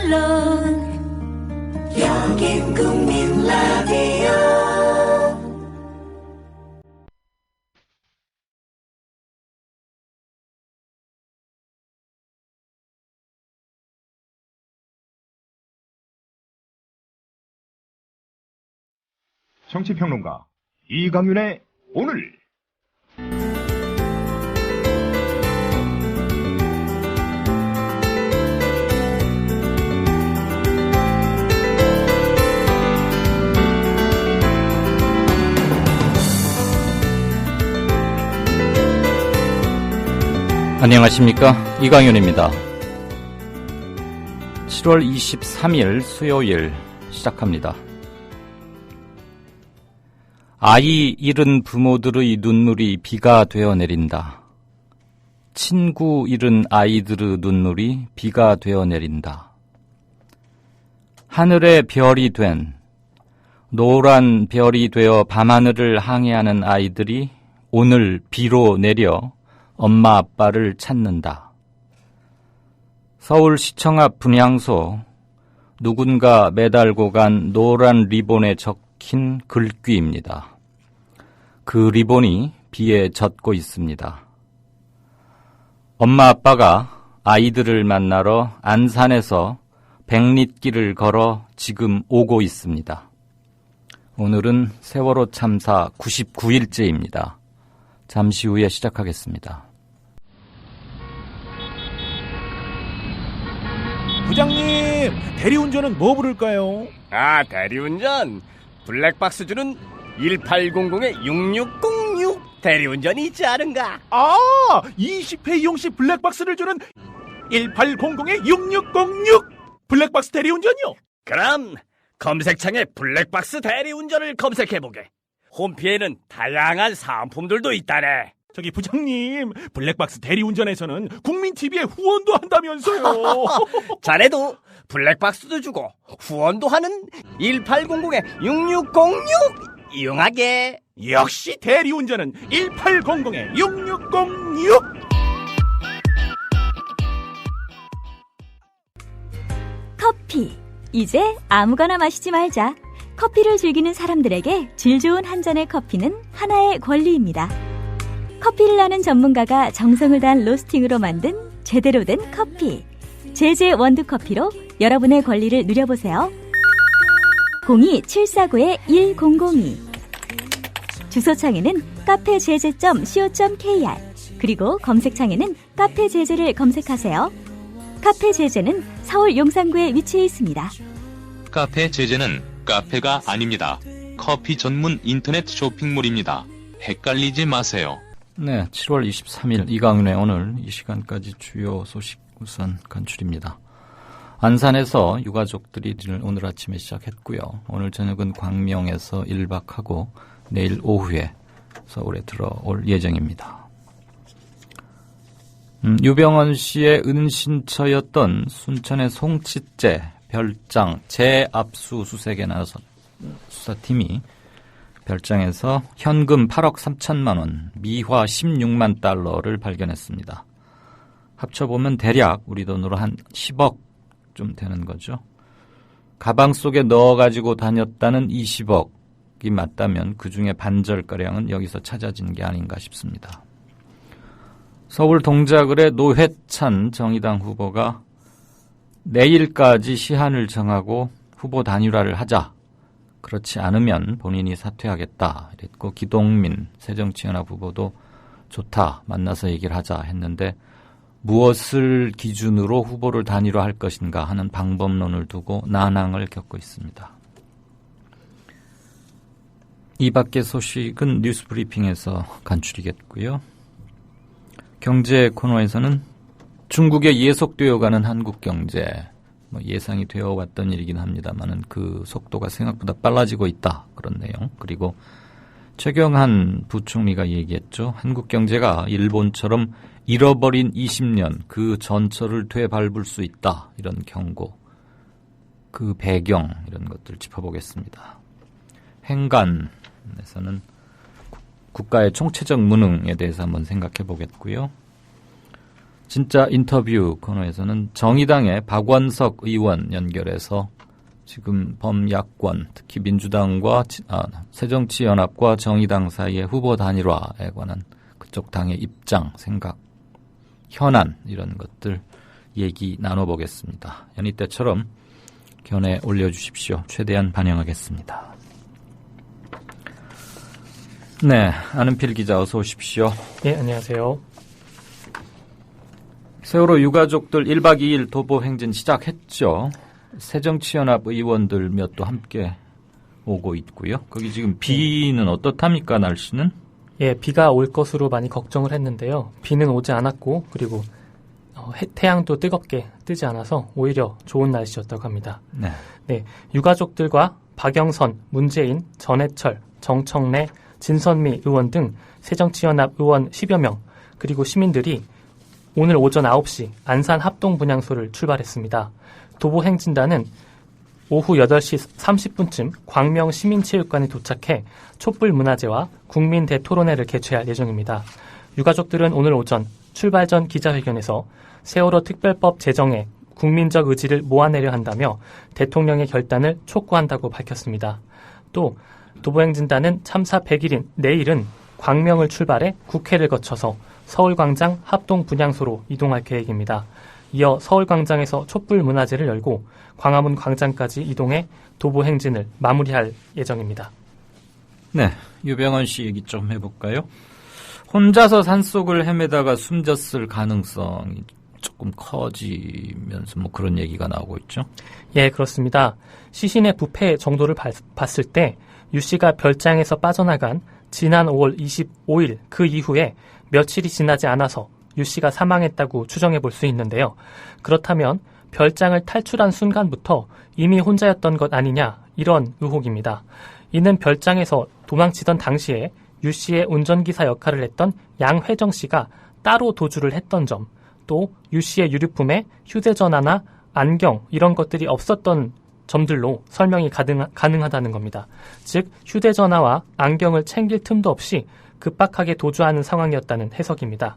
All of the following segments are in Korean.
물론 여긴 국민 라디오. 정치평론가 이강윤의 오늘. 안녕하십니까, 이강윤입니다. 7월 23일 수요일 시작합니다. 아이 잃은 부모들의 눈물이 비가 되어 내린다. 친구 잃은 아이들의 눈물이 비가 되어 내린다. 하늘의 별이 된, 노란 별이 되어 밤하늘을 항해하는 아이들이 오늘 비로 내려 엄마 아빠를 찾는다. 서울시청 앞 분향소, 누군가 매달고 간 노란 리본에 적힌 글귀입니다. 그 리본이 비에 젖고 있습니다. 엄마 아빠가 아이들을 만나러 안산에서 백리길을 걸어 지금 오고 있습니다. 오늘은 세월호 참사 99일째입니다. 잠시 후에 시작하겠습니다. 부장님, 대리운전은 뭐 부를까요? 아, 대리운전 블랙박스 주는 1800-6606 대리운전이 있지 않은가? 아, 20회 이용시 블랙박스를 주는 1800-6606 블랙박스 대리운전이요? 그럼 검색창에 블랙박스 대리운전을 검색해보게. 홈피에는 다양한 사은품들도 있다네. 저기 부장님, 블랙박스 대리운전에서는 국민TV에 후원도 한다면서요. 자네도 블랙박스도 주고 후원도 하는 1800-6606 이용하게. 역시 대리운전은 1800-6606. 커피. 이제 아무거나 마시지 말자. 커피를 즐기는 사람들에게 질 좋은 한 잔의 커피는 하나의 권리입니다. 커피를 아는 전문가가 정성을 다한 로스팅으로 만든 제대로 된 커피. 제제 원두커피로 여러분의 권리를 누려보세요. 02-749-1002. 주소창에는 카페제제.co.kr, 그리고 검색창에는 카페제제를 검색하세요. 카페제제는 서울 용산구에 위치해 있습니다. 카페제제는 카페가 아닙니다. 커피 전문 인터넷 쇼핑몰입니다. 헷갈리지 마세요. 네, 7월 23일 이강윤의 오늘 이 시간까지 주요 소식 우선 간추립니다. 안산에서 유가족들이 오늘 아침에 시작했고요. 오늘 저녁은 광명에서 1박하고 내일 오후에 서울에 들어올 예정입니다. 유병헌 씨의 은신처였던 순천의 송치째 별장 재압수수색에 나선 수사팀이 별장에서 현금 8억 3천만 원, 미화 16만 달러를 발견했습니다. 합쳐보면 대략 우리 돈으로 한 10억 좀 되는 거죠. 가방 속에 넣어가지고 다녔다는 20억이 맞다면 그중에 반절가량은 여기서 찾아진 게 아닌가 싶습니다. 서울 동작을의 노회찬 정의당 후보가 내일까지 시한을 정하고 후보 단일화를 하자. 그렇지 않으면 본인이 사퇴하겠다 이랬고, 기동민 새정치연합 후보도 좋다, 만나서 얘기를 하자 했는데 무엇을 기준으로 후보를 단일화할 것인가 하는 방법론을 두고 난항을 겪고 있습니다. 이 밖의 소식은 뉴스브리핑에서 간추리겠고요. 경제 코너에서는 중국에 예속되어가는 한국 경제, 예상이 되어 왔던 일이긴 합니다만은 그 속도가 생각보다 빨라지고 있다, 그런 내용. 그리고 최경환 부총리가 얘기했죠. 한국 경제가 일본처럼 잃어버린 20년 그 전철을 되밟을 수 있다, 이런 경고. 그 배경, 이런 것들 짚어보겠습니다. 행간에서는 국가의 총체적 무능에 대해서 한번 생각해 보겠고요. 진짜 인터뷰 코너에서는 정의당의 박원석 의원 연결해서 지금 범야권, 특히 민주당과 새정치연합과 정의당 사이의 후보 단일화에 관한 그쪽 당의 입장, 생각, 현안 이런 것들 얘기 나눠보겠습니다. 연희 때처럼 견해 올려주십시오. 최대한 반영하겠습니다. 네, 안은필 기자 어서 오십시오. 네, 안녕하세요. 세월호 유가족들 1박 2일 도보 행진 시작했죠. 새정치연합 의원들 몇 도 함께 오고 있고요. 거기 지금 비는 어떻답니까, 날씨는? 예, 비가 올 것으로 많이 걱정을 했는데요. 비는 오지 않았고, 그리고 태양도 뜨겁게 뜨지 않아서 오히려 좋은 날씨였다고 합니다. 네. 네, 유가족들과 박영선, 문재인, 전해철, 정청래, 진선미 의원 등 새정치연합 의원 10여 명, 그리고 시민들이 오늘 오전 9시 안산 합동분향소를 출발했습니다. 도보행진단은 오후 8시 30분쯤 광명시민체육관에 도착해 촛불문화제와 국민대토론회를 개최할 예정입니다. 유가족들은 오늘 오전 출발 전 기자회견에서 세월호 특별법 제정에 국민적 의지를 모아내려 한다며 대통령의 결단을 촉구한다고 밝혔습니다. 또 도보행진단은 참사 100일인 내일은 광명을 출발해 국회를 거쳐서 서울광장 합동분향소로 이동할 계획입니다. 이어 서울광장에서 촛불문화제를 열고 광화문 광장까지 이동해 도보행진을 마무리할 예정입니다. 네, 유병헌 씨 얘기 좀 해볼까요? 혼자서 산속을 헤매다가 숨졌을 가능성이 조금 커지면서 뭐 그런 얘기가 나오고 있죠? 예, 그렇습니다. 시신의 부패 정도를 봤을 때 유 씨가 별장에서 빠져나간 지난 5월 25일 그 이후에 며칠이 지나지 않아서 유 씨가 사망했다고 추정해 볼 수 있는데요. 그렇다면 별장을 탈출한 순간부터 이미 혼자였던 것 아니냐 이런 의혹입니다. 이는 별장에서 도망치던 당시에 유 씨의 운전기사 역할을 했던 양회정 씨가 따로 도주를 했던 점, 또 유 씨의 유류품에 휴대전화나 안경 이런 것들이 없었던 점들로 설명이 가능하다는 겁니다. 즉 휴대전화와 안경을 챙길 틈도 없이 급박하게 도주하는 상황이었다는 해석입니다.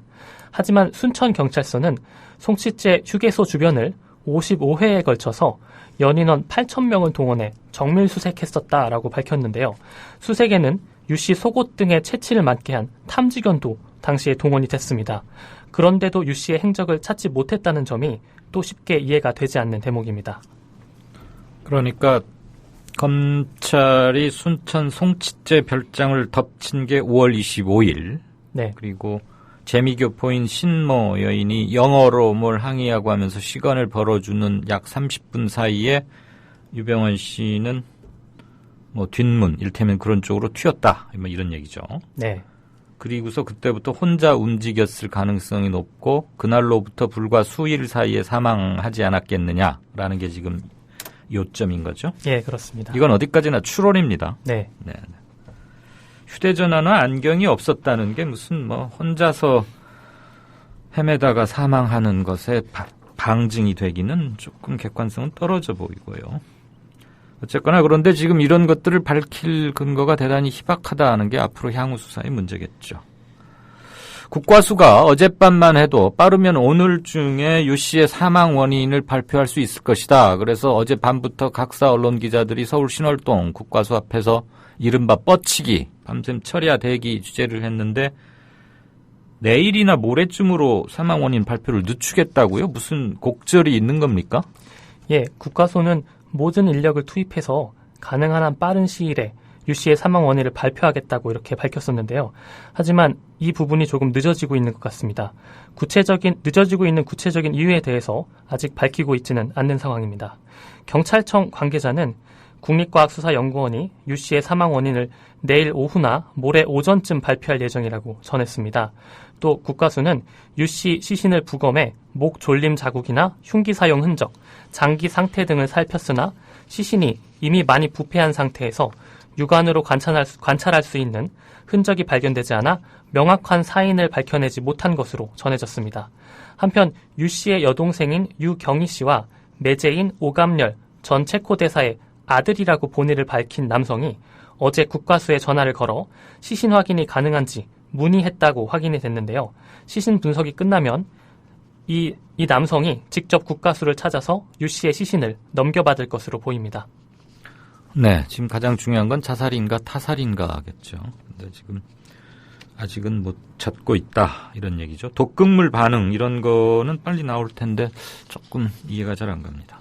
하지만 순천경찰서는 송치째 휴게소 주변을 55회에 걸쳐서 연인원 8,000명을 동원해 정밀 수색했었다라고 밝혔는데요. 수색에는 유 씨 속옷 등의 채취를 맡게 한 탐지견도 당시에 동원이 됐습니다. 그런데도 유 씨의 행적을 찾지 못했다는 점이 또 쉽게 이해가 되지 않는 대목입니다. 그러니까 검찰이 순천 송치째 별장을 덮친 게 5월 25일. 네. 그리고 재미교포인 신모 여인이 영어로 뭘 항의하고 하면서 시간을 벌어주는 약 30분 사이에 유병헌 씨는 뭐 뒷문, 일테면 그런 쪽으로 튀었다. 뭐 이런 얘기죠. 네. 그리고서 그때부터 혼자 움직였을 가능성이 높고 그날로부터 불과 수일 사이에 사망하지 않았겠느냐라는 게 지금 요점인 거죠? 예, 그렇습니다. 이건 어디까지나 추론입니다. 네. 네. 휴대전화나 안경이 없었다는 게 무슨 뭐 혼자서 헤매다가 사망하는 것에 방증이 되기는 조금 객관성은 떨어져 보이고요. 어쨌거나 그런데 지금 이런 것들을 밝힐 근거가 대단히 희박하다는 게 앞으로 향후 수사의 문제겠죠. 국과수가 어젯밤만 해도 빠르면 오늘 중에 유 씨의 사망 원인을 발표할 수 있을 것이다. 그래서 어젯밤부터 각사 언론 기자들이 서울 신월동 국과수 앞에서 이른바 뻗치기, 밤샘 철야 대기 주재를 했는데 내일이나 모레쯤으로 사망 원인 발표를 늦추겠다고요? 무슨 곡절이 있는 겁니까? 예, 국과수는 모든 인력을 투입해서 가능한 한 빠른 시일에 유 씨의 사망 원인을 발표하겠다고 이렇게 밝혔었는데요. 하지만 이 부분이 조금 늦어지고 있는 것 같습니다. 늦어지고 있는 구체적인 이유에 대해서 아직 밝히고 있지는 않는 상황입니다. 경찰청 관계자는 국립과학수사연구원이 유 씨의 사망 원인을 내일 오후나 모레 오전쯤 발표할 예정이라고 전했습니다. 또 국과수는 유 씨 시신을 부검해 목 졸림 자국이나 흉기 사용 흔적, 장기 상태 등을 살폈으나 시신이 이미 많이 부패한 상태에서 육안으로 관찰할 수 있는 흔적이 발견되지 않아 명확한 사인을 밝혀내지 못한 것으로 전해졌습니다. 한편 유 씨의 여동생인 유경희 씨와 매제인 오감렬 전 체코 대사의 아들이라고 본의를 밝힌 남성이 어제 국과수에 전화를 걸어 시신 확인이 가능한지 문의했다고 확인이 됐는데요. 시신 분석이 끝나면 이 남성이 직접 국가수를 찾아서 유 씨의 시신을 넘겨받을 것으로 보입니다. 네, 지금 가장 중요한 건 자살인가 타살인가겠죠. 근데 지금 아직은 못 찾고 있다 이런 얘기죠. 독극물 반응 이런 거는 빨리 나올 텐데 조금 이해가 잘 안 갑니다.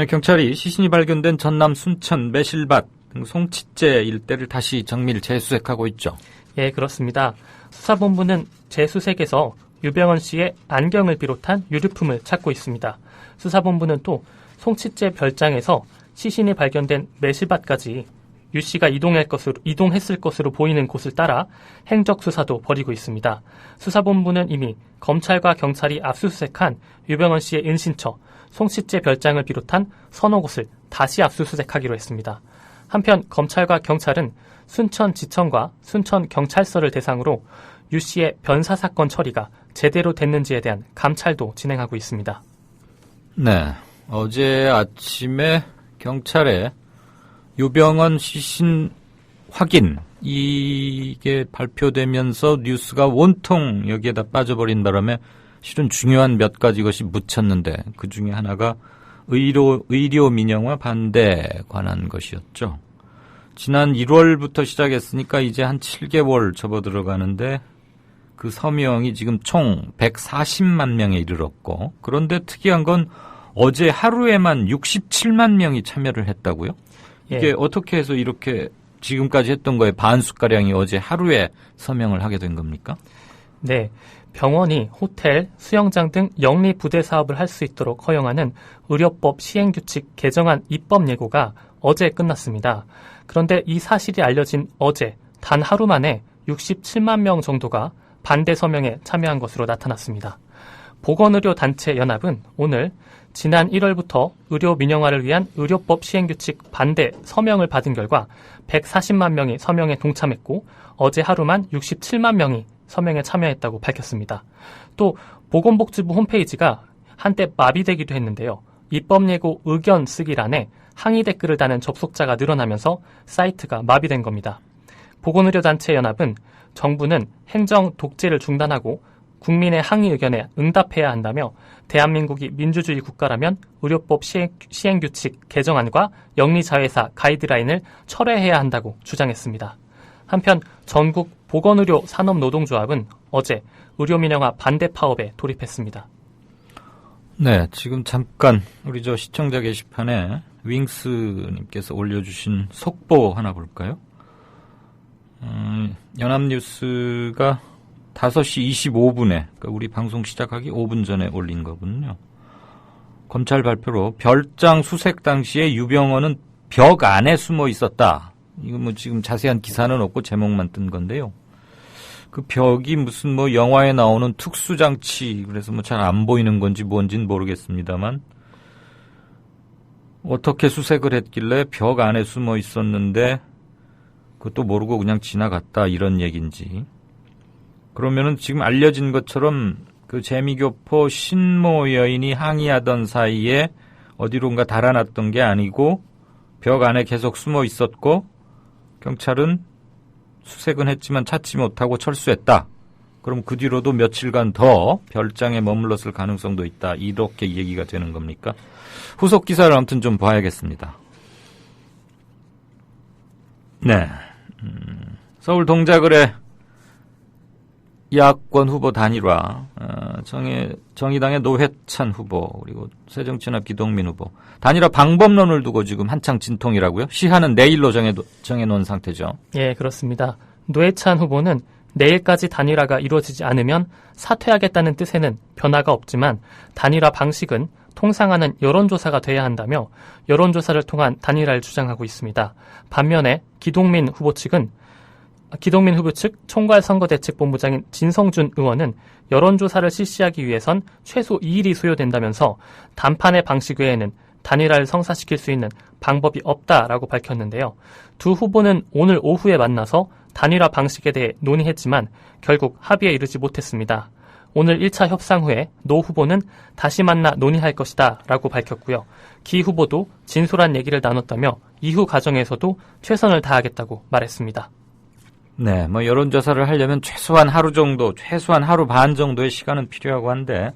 경찰이 시신이 발견된 전남 순천 매실밭 등 송치제 일대를 다시 정밀 재수색하고 있죠. 예, 그렇습니다. 수사본부는 재수색에서 유병헌 씨의 안경을 비롯한 유류품을 찾고 있습니다. 수사본부는 또 송치제 별장에서 시신이 발견된 매실밭까지 유 씨가 이동했을 것으로 보이는 곳을 따라 행적 수사도 벌이고 있습니다. 수사본부는 이미 검찰과 경찰이 압수수색한 유병헌 씨의 은신처, 송치제 별장을 비롯한 서너 곳을 다시 압수수색하기로 했습니다. 한편 검찰과 경찰은 순천지청과 순천경찰서를 대상으로 유 씨의 변사 사건 처리가 제대로 됐는지에 대한 감찰도 진행하고 있습니다. 네, 어제 아침에 경찰에 유병헌 시신 확인 이게 발표되면서 뉴스가 온통 여기에다 빠져버린 바람에 실은 중요한 몇 가지 것이 묻혔는데 그 중에 하나가 의료 민영화 반대에 관한 것이었죠. 지난 1월부터 시작했으니까 이제 한 7개월 접어들어가는데 그 서명이 지금 총 140만 명에 이르렀고 그런데 특이한 건 어제 하루에만 67만 명이 참여를 했다고요? 이게 예. 어떻게 해서 이렇게 지금까지 했던 거에 반수가량이 어제 하루에 서명을 하게 된 겁니까? 네. 병원이 호텔, 수영장 등 영리 부대 사업을 할 수 있도록 허용하는 의료법 시행규칙 개정안 입법 예고가 어제 끝났습니다. 그런데 이 사실이 알려진 어제 단 하루 만에 67만 명 정도가 반대 서명에 참여한 것으로 나타났습니다. 보건의료단체연합은 오늘 지난 1월부터 의료 민영화를 위한 의료법 시행규칙 반대 서명을 받은 결과 140만 명이 서명에 동참했고 어제 하루만 67만 명이 서명에 참여했다고 밝혔습니다. 또 보건복지부 홈페이지가 한때 마비되기도 했는데요. 입법 예고 의견 쓰기란에 항의 댓글을 다는 접속자가 늘어나면서 사이트가 마비된 겁니다. 보건의료단체연합은 정부는 행정 독재를 중단하고 국민의 항의 의견에 응답해야 한다며 대한민국이 민주주의 국가라면 의료법 시행규칙 개정안과 영리자회사 가이드라인을 철회해야 한다고 주장했습니다. 한편 전국 보건의료 산업노동조합은 어제 의료민영화 반대 파업에 돌입했습니다. 네, 지금 잠깐 우리 저 시청자 게시판에 윙스님께서 올려주신 속보 하나 볼까요? 연합뉴스가 5시 25분에 그러니까 우리 방송 시작하기 5분 전에 올린 거군요. 검찰 발표로 별장 수색 당시에 유병헌은 벽 안에 숨어 있었다. 이거 뭐 지금 자세한 기사는 없고 제목만 뜬 건데요. 그 벽이 무슨 뭐 영화에 나오는 특수장치 그래서 뭐 잘 안 보이는 건지 뭔지는 모르겠습니다만 어떻게 수색을 했길래 벽 안에 숨어 있었는데 그것도 모르고 그냥 지나갔다 이런 얘기인지. 그러면은 지금 알려진 것처럼 그 재미교포 신모 여인이 항의하던 사이에 어디론가 달아났던 게 아니고 벽 안에 계속 숨어 있었고 경찰은 수색은 했지만 찾지 못하고 철수했다. 그럼 그 뒤로도 며칠간 더 별장에 머물렀을 가능성도 있다. 이렇게 얘기가 되는 겁니까? 후속 기사를 아무튼 좀 봐야겠습니다. 네. 서울 동작을의 야권 후보 단일화, 정의당의 노회찬 후보, 그리고 새정치연합 기동민 후보. 단일화 방법론을 두고 지금 한창 진통이라고요? 시한은 내일로 정해놓은 상태죠. 예, 그렇습니다. 노회찬 후보는 내일까지 단일화가 이루어지지 않으면 사퇴하겠다는 뜻에는 변화가 없지만 단일화 방식은 통상하는 여론조사가 돼야 한다며 여론조사를 통한 단일화를 주장하고 있습니다. 반면에 기동민 후보 측 총괄선거대책본부장인 진성준 의원은 여론조사를 실시하기 위해선 최소 2일이 소요된다면서 단판의 방식 외에는 단일화를 성사시킬 수 있는 방법이 없다라고 밝혔는데요. 두 후보는 오늘 오후에 만나서 단일화 방식에 대해 논의했지만 결국 합의에 이르지 못했습니다. 오늘 1차 협상 후에 노 후보는 다시 만나 논의할 것이다 라고 밝혔고요. 기 후보도 진솔한 얘기를 나눴다며 이후 과정에서도 최선을 다하겠다고 말했습니다. 네, 뭐 여론조사를 하려면 최소한 하루 정도, 최소한 하루 반 정도의 시간은 필요하고 한데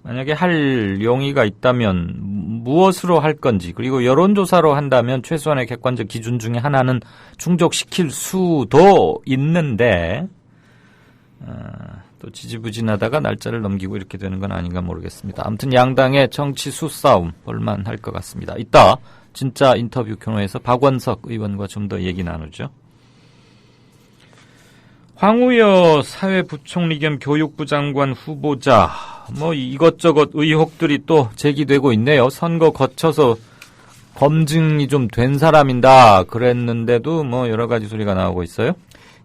만약에 할 용의가 있다면 무엇으로 할 건지, 그리고 여론조사로 한다면 최소한의 객관적 기준 중에 하나는 충족시킬 수도 있는데 또 지지부진하다가 날짜를 넘기고 이렇게 되는 건 아닌가 모르겠습니다. 아무튼 양당의 정치 수싸움 볼만할 것 같습니다. 이따 진짜 인터뷰 코너에서 박원석 의원과 좀 더 얘기 나누죠. 황우여 사회부총리 겸 교육부 장관 후보자, 뭐 이것저것 의혹들이 또 제기되고 있네요. 선거 거쳐서 검증이 좀 된 사람이다 그랬는데도 뭐 여러 가지 소리가 나오고 있어요.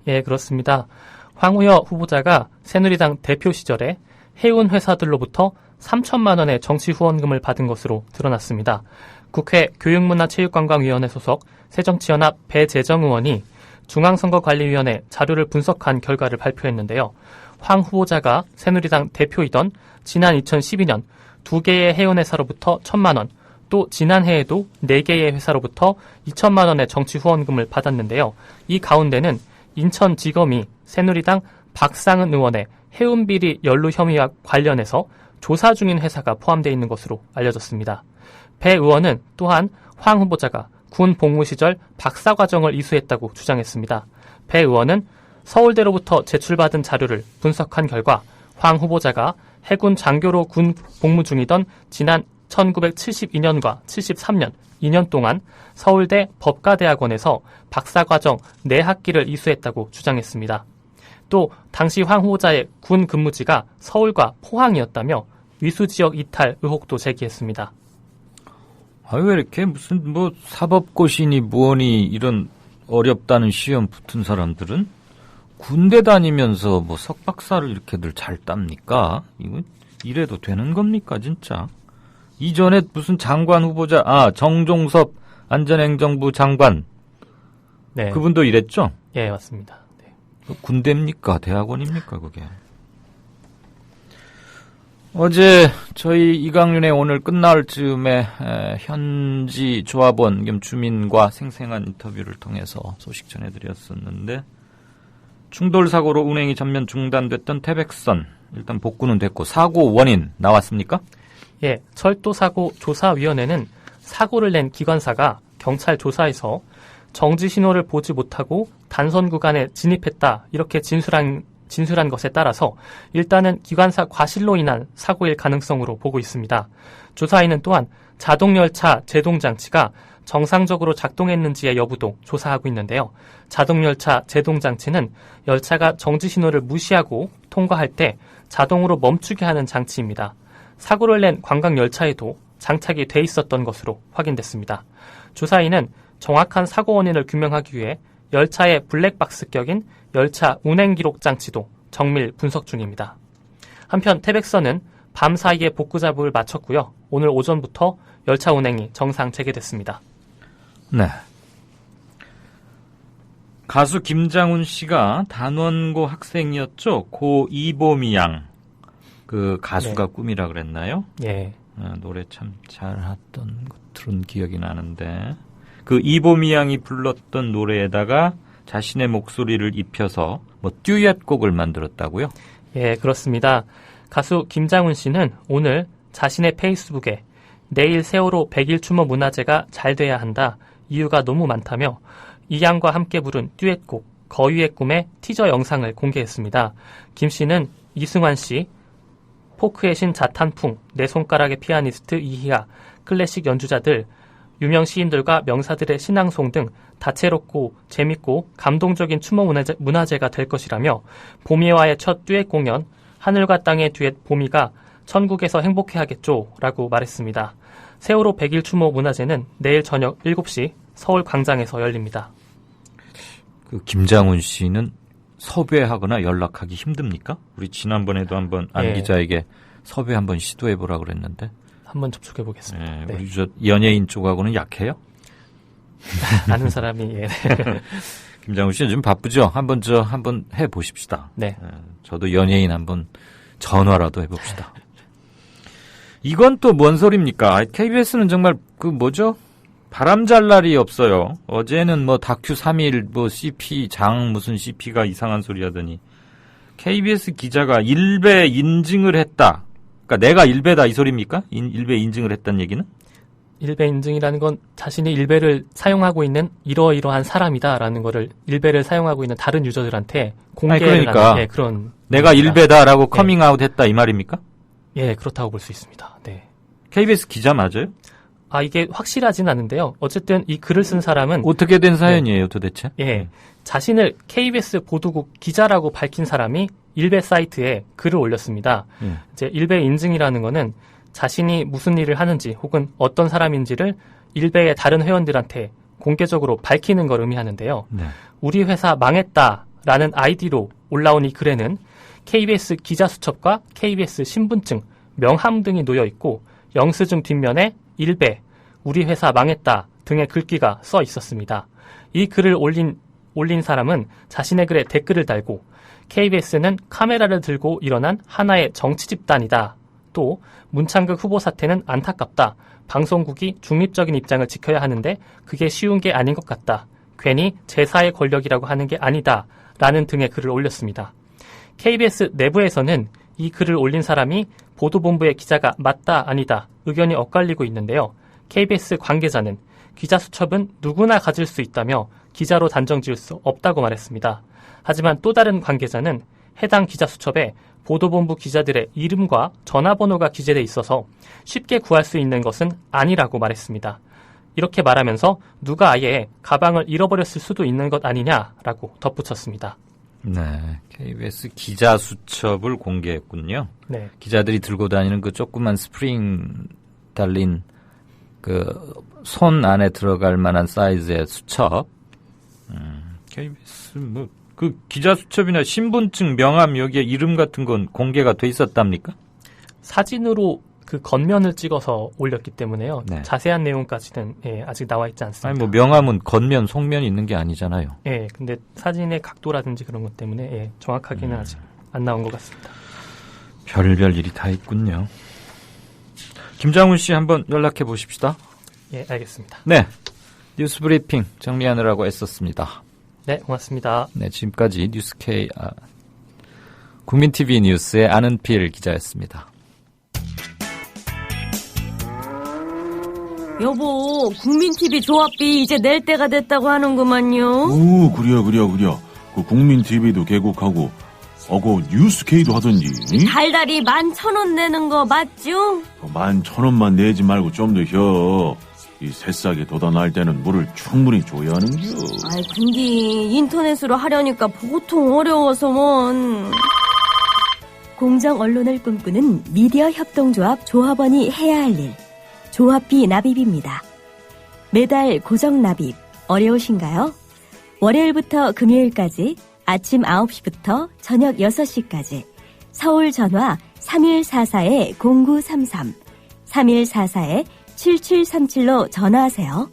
예, 그렇습니다. 황우여 후보자가 새누리당 대표 시절에 해운 회사들로부터 3천만 원의 정치 후원금을 받은 것으로 드러났습니다. 국회 교육문화체육관광위원회 소속 새정치연합 배재정 의원이 중앙선거관리위원회 자료를 분석한 결과를 발표했는데요. 황 후보자가 새누리당 대표이던 지난 2012년 2개의 해운회사로부터 1,000만 원, 또 지난해에도 4개의 회사로부터 2천만 원의 정치 후원금을 받았는데요. 이 가운데는 인천지검이 새누리당 박상은 의원의 해운비리 연루 혐의와 관련해서 조사 중인 회사가 포함되어 있는 것으로 알려졌습니다. 배 의원은 또한 황 후보자가 군 복무 시절 박사 과정을 이수했다고 주장했습니다. 배 의원은 서울대로부터 제출받은 자료를 분석한 결과 황 후보자가 해군 장교로 군 복무 중이던 지난 1972년과 73년 2년 동안 서울대 법과대학원에서 박사과정 4학기를 이수했다고 주장했습니다. 또 당시 황 후보자의 군 근무지가 서울과 포항이었다며 위수지역 이탈 의혹도 제기했습니다. 왜 이렇게 무슨 뭐 사법고시니 뭐니 이런 어렵다는 시험 붙은 사람들은 군대 다니면서 뭐 석박사를 이렇게들 잘 땁니까? 이거 이래도 되는 겁니까 진짜? 이전에 무슨 장관 후보자, 정종섭 안전행정부 장관, 네. 그분도 이랬죠? 예, 맞습니다. 네. 군대입니까? 대학원입니까? 그게. 어제 저희 이강윤의 오늘 끝날 즈음에 현지 조합원 겸 주민과 생생한 인터뷰를 통해서 소식 전해드렸었는데, 충돌 사고로 운행이 전면 중단됐던 태백선 일단 복구는 됐고 사고 원인 나왔습니까? 예, 철도사고 조사위원회는 사고를 낸 기관사가 경찰 조사에서 정지 신호를 보지 못하고 단선 구간에 진입했다 이렇게 진술한 것에 따라서 일단은 기관사 과실로 인한 사고일 가능성으로 보고 있습니다. 조사위는 또한 자동열차 제동장치가 정상적으로 작동했는지의 여부도 조사하고 있는데요. 자동열차 제동장치는 열차가 정지 신호를 무시하고 통과할 때 자동으로 멈추게 하는 장치입니다. 사고를 낸 관광열차에도 장착이 돼 있었던 것으로 확인됐습니다. 조사위는 정확한 사고 원인을 규명하기 위해 열차의 블랙박스격인 열차 운행기록 장치도 정밀 분석 중입니다. 한편 태백선은 밤 사이에 복구 작업을 마쳤고요. 오늘 오전부터 열차 운행이 정상 재개됐습니다. 네. 가수 김장훈 씨가 단원고 학생이었죠. 고 이보미 양. 그 가수가 네. 꿈이라 그랬나요? 예. 노래 참 잘했던 것 들은 기억이 나는데, 그 이보미 양이 불렀던 노래에다가 자신의 목소리를 입혀서 뭐 듀엣곡을 만들었다고요? 예, 그렇습니다. 가수 김장훈 씨는 오늘 자신의 페이스북에 내일 세월호 100일 추모 문화제가 잘 돼야 한다. 이유가 너무 많다며 이 양과 함께 부른 듀엣곡 거위의 꿈의 티저 영상을 공개했습니다. 김 씨는 이승환 씨, 포크의 신 자탄풍, 내 손가락의 피아니스트 이희아, 클래식 연주자들, 유명 시인들과 명사들의 신앙송 등 다채롭고 재밌고 감동적인 추모 문화제가 될 것이라며 보미와의 첫 듀엣 공연 하늘과 땅의 듀엣 보미가 천국에서 행복해하겠죠 라고 말했습니다. 세월호 100일 추모 문화제는 내일 저녁 7시 서울 광장에서 열립니다. 그 김장훈 씨는 섭외하거나 연락하기 힘듭니까? 우리 지난번에도 한번 안 기자에게 섭외 한번 시도해보라 그랬는데. 한번 접촉해 보겠습니다. 우리 저 연예인 쪽하고는 약해요? 아는 사람이. 예. 김장훈 씨는 좀 바쁘죠? 한번 해보십시다. 네. 저도 연예인 한번 전화라도 해봅시다. 이건 또 뭔 소리입니까? KBS는 정말 그 뭐죠? 바람 잘 날이 없어요. 어제는 뭐 다큐 3일 뭐 CP 무슨 CP가 이상한 소리 하더니 KBS 기자가 일배 인증을 했다. 그러니까 내가 일배다 이 소리입니까? 일배 인증을 했다는 얘기는? 일배 인증이라는 건 자신이 일배를 사용하고 있는 이러이러한 사람이다라는 거를 일배를 사용하고 있는 다른 유저들한테 공개를 그러니까 하는 그런 내가 일배다라고 네. 커밍아웃 했다 이 말입니까? 예, 그렇다고 볼 수 있습니다. 네. KBS 기자 맞아요? 이게 확실하진 않은데요. 어쨌든 이 글을 쓴 사람은 어떻게 된 사연이에요, 도대체? 예, 자신을 KBS 보도국 기자라고 밝힌 사람이 일배 사이트에 글을 올렸습니다. 이제 일배 인증이라는 거는 자신이 무슨 일을 하는지 혹은 어떤 사람인지를 일배의 다른 회원들한테 공개적으로 밝히는 걸 의미하는데요. 네. 우리 회사 망했다라는 아이디로 올라온 이 글에는 KBS 기자 수첩과 KBS 신분증, 명함 등이 놓여 있고 영수증 뒷면에 일배, 우리 회사 망했다 등의 글귀가 써 있었습니다. 이 글을 올린 사람은 자신의 글에 댓글을 달고 KBS는 카메라를 들고 일어난 하나의 정치 집단이다. 또 문창극 후보 사태는 안타깝다. 방송국이 중립적인 입장을 지켜야 하는데 그게 쉬운 게 아닌 것 같다. 괜히 제사의 권력이라고 하는 게 아니다. 라는 등의 글을 올렸습니다. KBS 내부에서는 이 글을 올린 사람이 보도본부의 기자가 맞다 아니다 의견이 엇갈리고 있는데요. KBS 관계자는 기자 수첩은 누구나 가질 수 있다며 기자로 단정 지을 수 없다고 말했습니다. 하지만 또 다른 관계자는 해당 기자 수첩에 보도본부 기자들의 이름과 전화번호가 기재돼 있어서 쉽게 구할 수 있는 것은 아니라고 말했습니다. 이렇게 말하면서 누가 아예 가방을 잃어버렸을 수도 있는 것 아니냐라고 덧붙였습니다. 네, KBS 기자 수첩을 공개했군요. 네. 기자들이 들고 다니는 그 조그만 스프링 달린 그 손 안에 들어갈 만한 사이즈의 수첩. KBS 뭐 그 기자 수첩이나 신분증, 명함 여기에 이름 같은 건 공개가 돼 있었답니까? 사진으로 그 겉면을 찍어서 올렸기 때문에요. 네. 자세한 내용까지는 아직 나와 있지 않습니다. 아니 뭐 명함은 겉면, 속면이 있는 게 아니잖아요. 예, 근데 사진의 각도라든지 그런 것 때문에 정확하게는 아직 안 나온 것 같습니다. 별별 일이 다 있군요. 김장훈 씨 한번 연락해 보십시다. 예, 알겠습니다. 네, 뉴스 브리핑 정리하느라고 애썼습니다. 네, 고맙습니다. 네, 지금까지 뉴스K 국민TV 뉴스의 안은필 기자였습니다. 여보, 국민TV 조합비 이제 낼 때가 됐다고 하는구만요. 오, 그래요. 그 국민TV도 개국하고, 그 뉴스K도 하던지. 달달이 11,000원 내는 거 맞죠? 11,000원만 내지 말고 좀 더 혀. 이 새싹에 돋아날 때는 물을 충분히 줘야 하는겨. 아이, 근데 인터넷으로 하려니까 보통 어려워서 뭔. 공정 언론을 꿈꾸는 미디어 협동조합 조합원이 해야 할 일. 조합비 납입입니다. 매달 고정 납입 어려우신가요? 월요일부터 금요일까지 아침 9시부터 저녁 6시까지 서울 전화 3144-0933, 3144-7737로 전화하세요.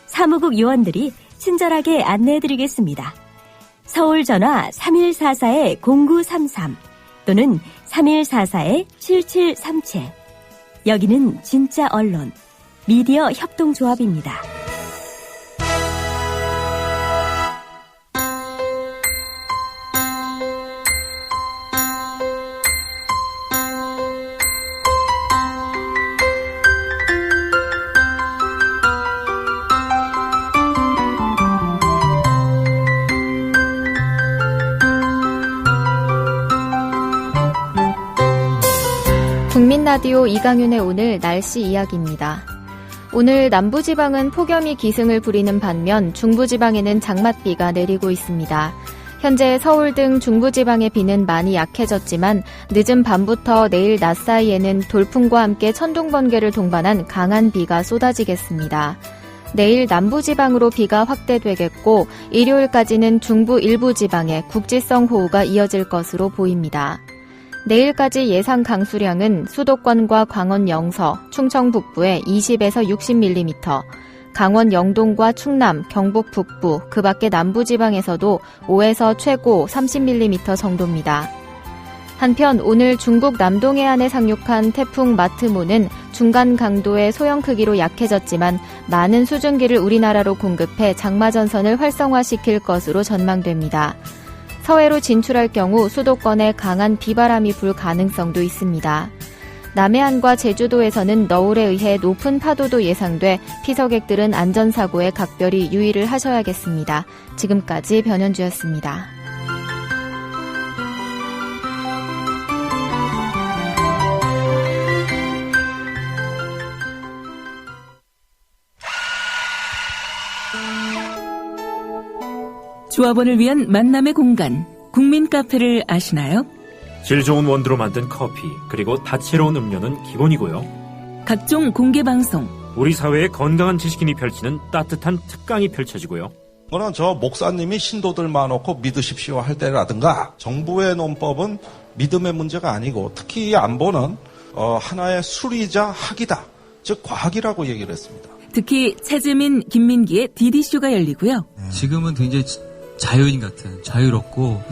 사무국 요원들이 친절하게 안내해드리겠습니다. 서울 전화 3144-0933 또는 3144-7737. 여기는 진짜 언론, 미디어 협동조합입니다. 국민라디오 이강윤의 오늘 날씨 이야기입니다. 오늘 남부지방은 폭염이 기승을 부리는 반면 중부지방에는 장맛비가 내리고 있습니다. 현재 서울 등 중부지방의 비는 많이 약해졌지만 늦은 밤부터 내일 낮 사이에는 돌풍과 함께 천둥번개를 동반한 강한 비가 쏟아지겠습니다. 내일 남부지방으로 비가 확대되겠고 일요일까지는 중부 일부 지방에 국지성 호우가 이어질 것으로 보입니다. 내일까지 예상 강수량은 수도권과 강원 영서, 충청 북부에 20에서 60mm, 강원 영동과 충남, 경북 북부, 그 밖의 남부지방에서도 5에서 최고 30mm 정도입니다. 한편 오늘 중국 남동해안에 상륙한 태풍 마트모는 중간 강도의 소형 크기로 약해졌지만 많은 수증기를 우리나라로 공급해 장마전선을 활성화시킬 것으로 전망됩니다. 서해로 진출할 경우 수도권에 강한 비바람이 불 가능성도 있습니다. 남해안과 제주도에서는 너울에 의해 높은 파도도 예상돼 피서객들은 안전사고에 각별히 유의를 하셔야겠습니다. 지금까지 변현주였습니다. 조합원을 위한 만남의 공간, 국민 카페를 아시나요? 질 좋은 원두로 만든 커피, 그리고 다채로운 음료는 기본이고요. 각종 공개 방송, 우리 사회의 건강한 지식인이 펼치는 따뜻한 특강이 펼쳐지고요. 그거는 저 목사님이 신도들 많고 믿으십시오 할 때라든가 정부의 논법은 믿음의 문제가 아니고 특히 이 안보는 하나의 수리자 학이다. 즉 과학이라고 얘기를 했습니다. 특히 최재민, 김민기의 DD쇼가 열리고요. 지금은 굉장히 자유인 같은, 자유롭고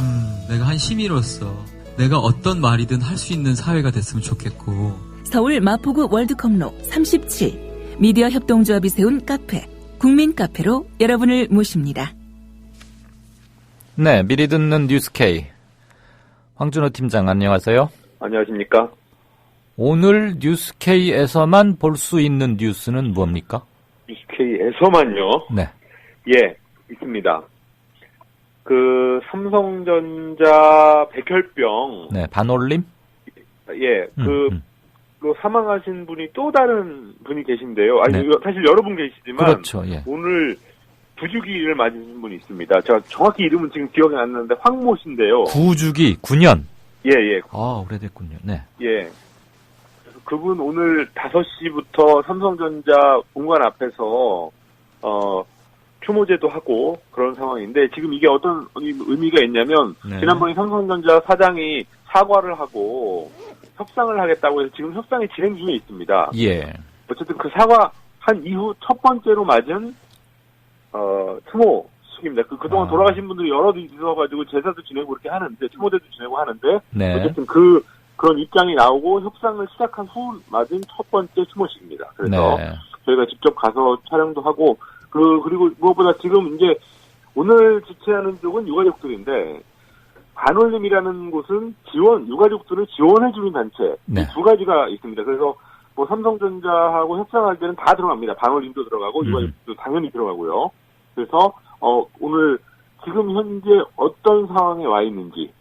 내가 한 시민으로서 내가 어떤 말이든 할 수 있는 사회가 됐으면 좋겠고. 서울 마포구 월드컵로 37 미디어 협동조합이 세운 카페 국민 카페로 여러분을 모십니다. 네, 미리 듣는 뉴스K 황준호 팀장 안녕하세요. 안녕하십니까. 오늘 뉴스K에서만 볼 수 있는 뉴스는 뭡니까? 뉴스K에서만요? 네. 예, 있습니다. 삼성전자 백혈병. 네, 반올림? 예, 로 사망하신 분이 또 다른 분이 계신데요. 아니, 네. 사실 여러 분 계시지만. 그렇죠, 예. 오늘 부주기를 맞으신 분이 있습니다. 제가 정확히 이름은 지금 기억이 안 나는데, 황모 씨인데요. 구주기, 9년. 예, 예. 아, 오래됐군요. 네. 예. 그분 오늘 5시부터 삼성전자 본관 앞에서, 추모제도 하고 그런 상황인데 지금 이게 어떤 의미가 있냐면 네. 지난번에 삼성전자 사장이 사과를 하고 협상을 하겠다고 해서 지금 협상이 진행 중에 있습니다. 예. 어쨌든 그 사과한 이후 첫 번째로 맞은 추모식입니다. 그동안 돌아가신 분들이 여러 있어가지고 제사도 지내고 그렇게 하는데 추모제도 지내고 하는데 네. 어쨌든 그런 입장이 나오고 협상을 시작한 후 맞은 첫 번째 추모식입니다. 그래서 네. 저희가 직접 가서 촬영도 하고 그리고 무엇보다 지금 이제 오늘 지체하는 쪽은 유가족들인데 반올림이라는 곳은 유가족들을 지원해주는 단체 네. 이 두 가지가 있습니다. 그래서 뭐 삼성전자하고 협상할 때는 다 들어갑니다. 반올림도 들어가고 유가족도 당연히 들어가고요. 그래서 오늘 지금 현재 어떤 상황에 와 있는지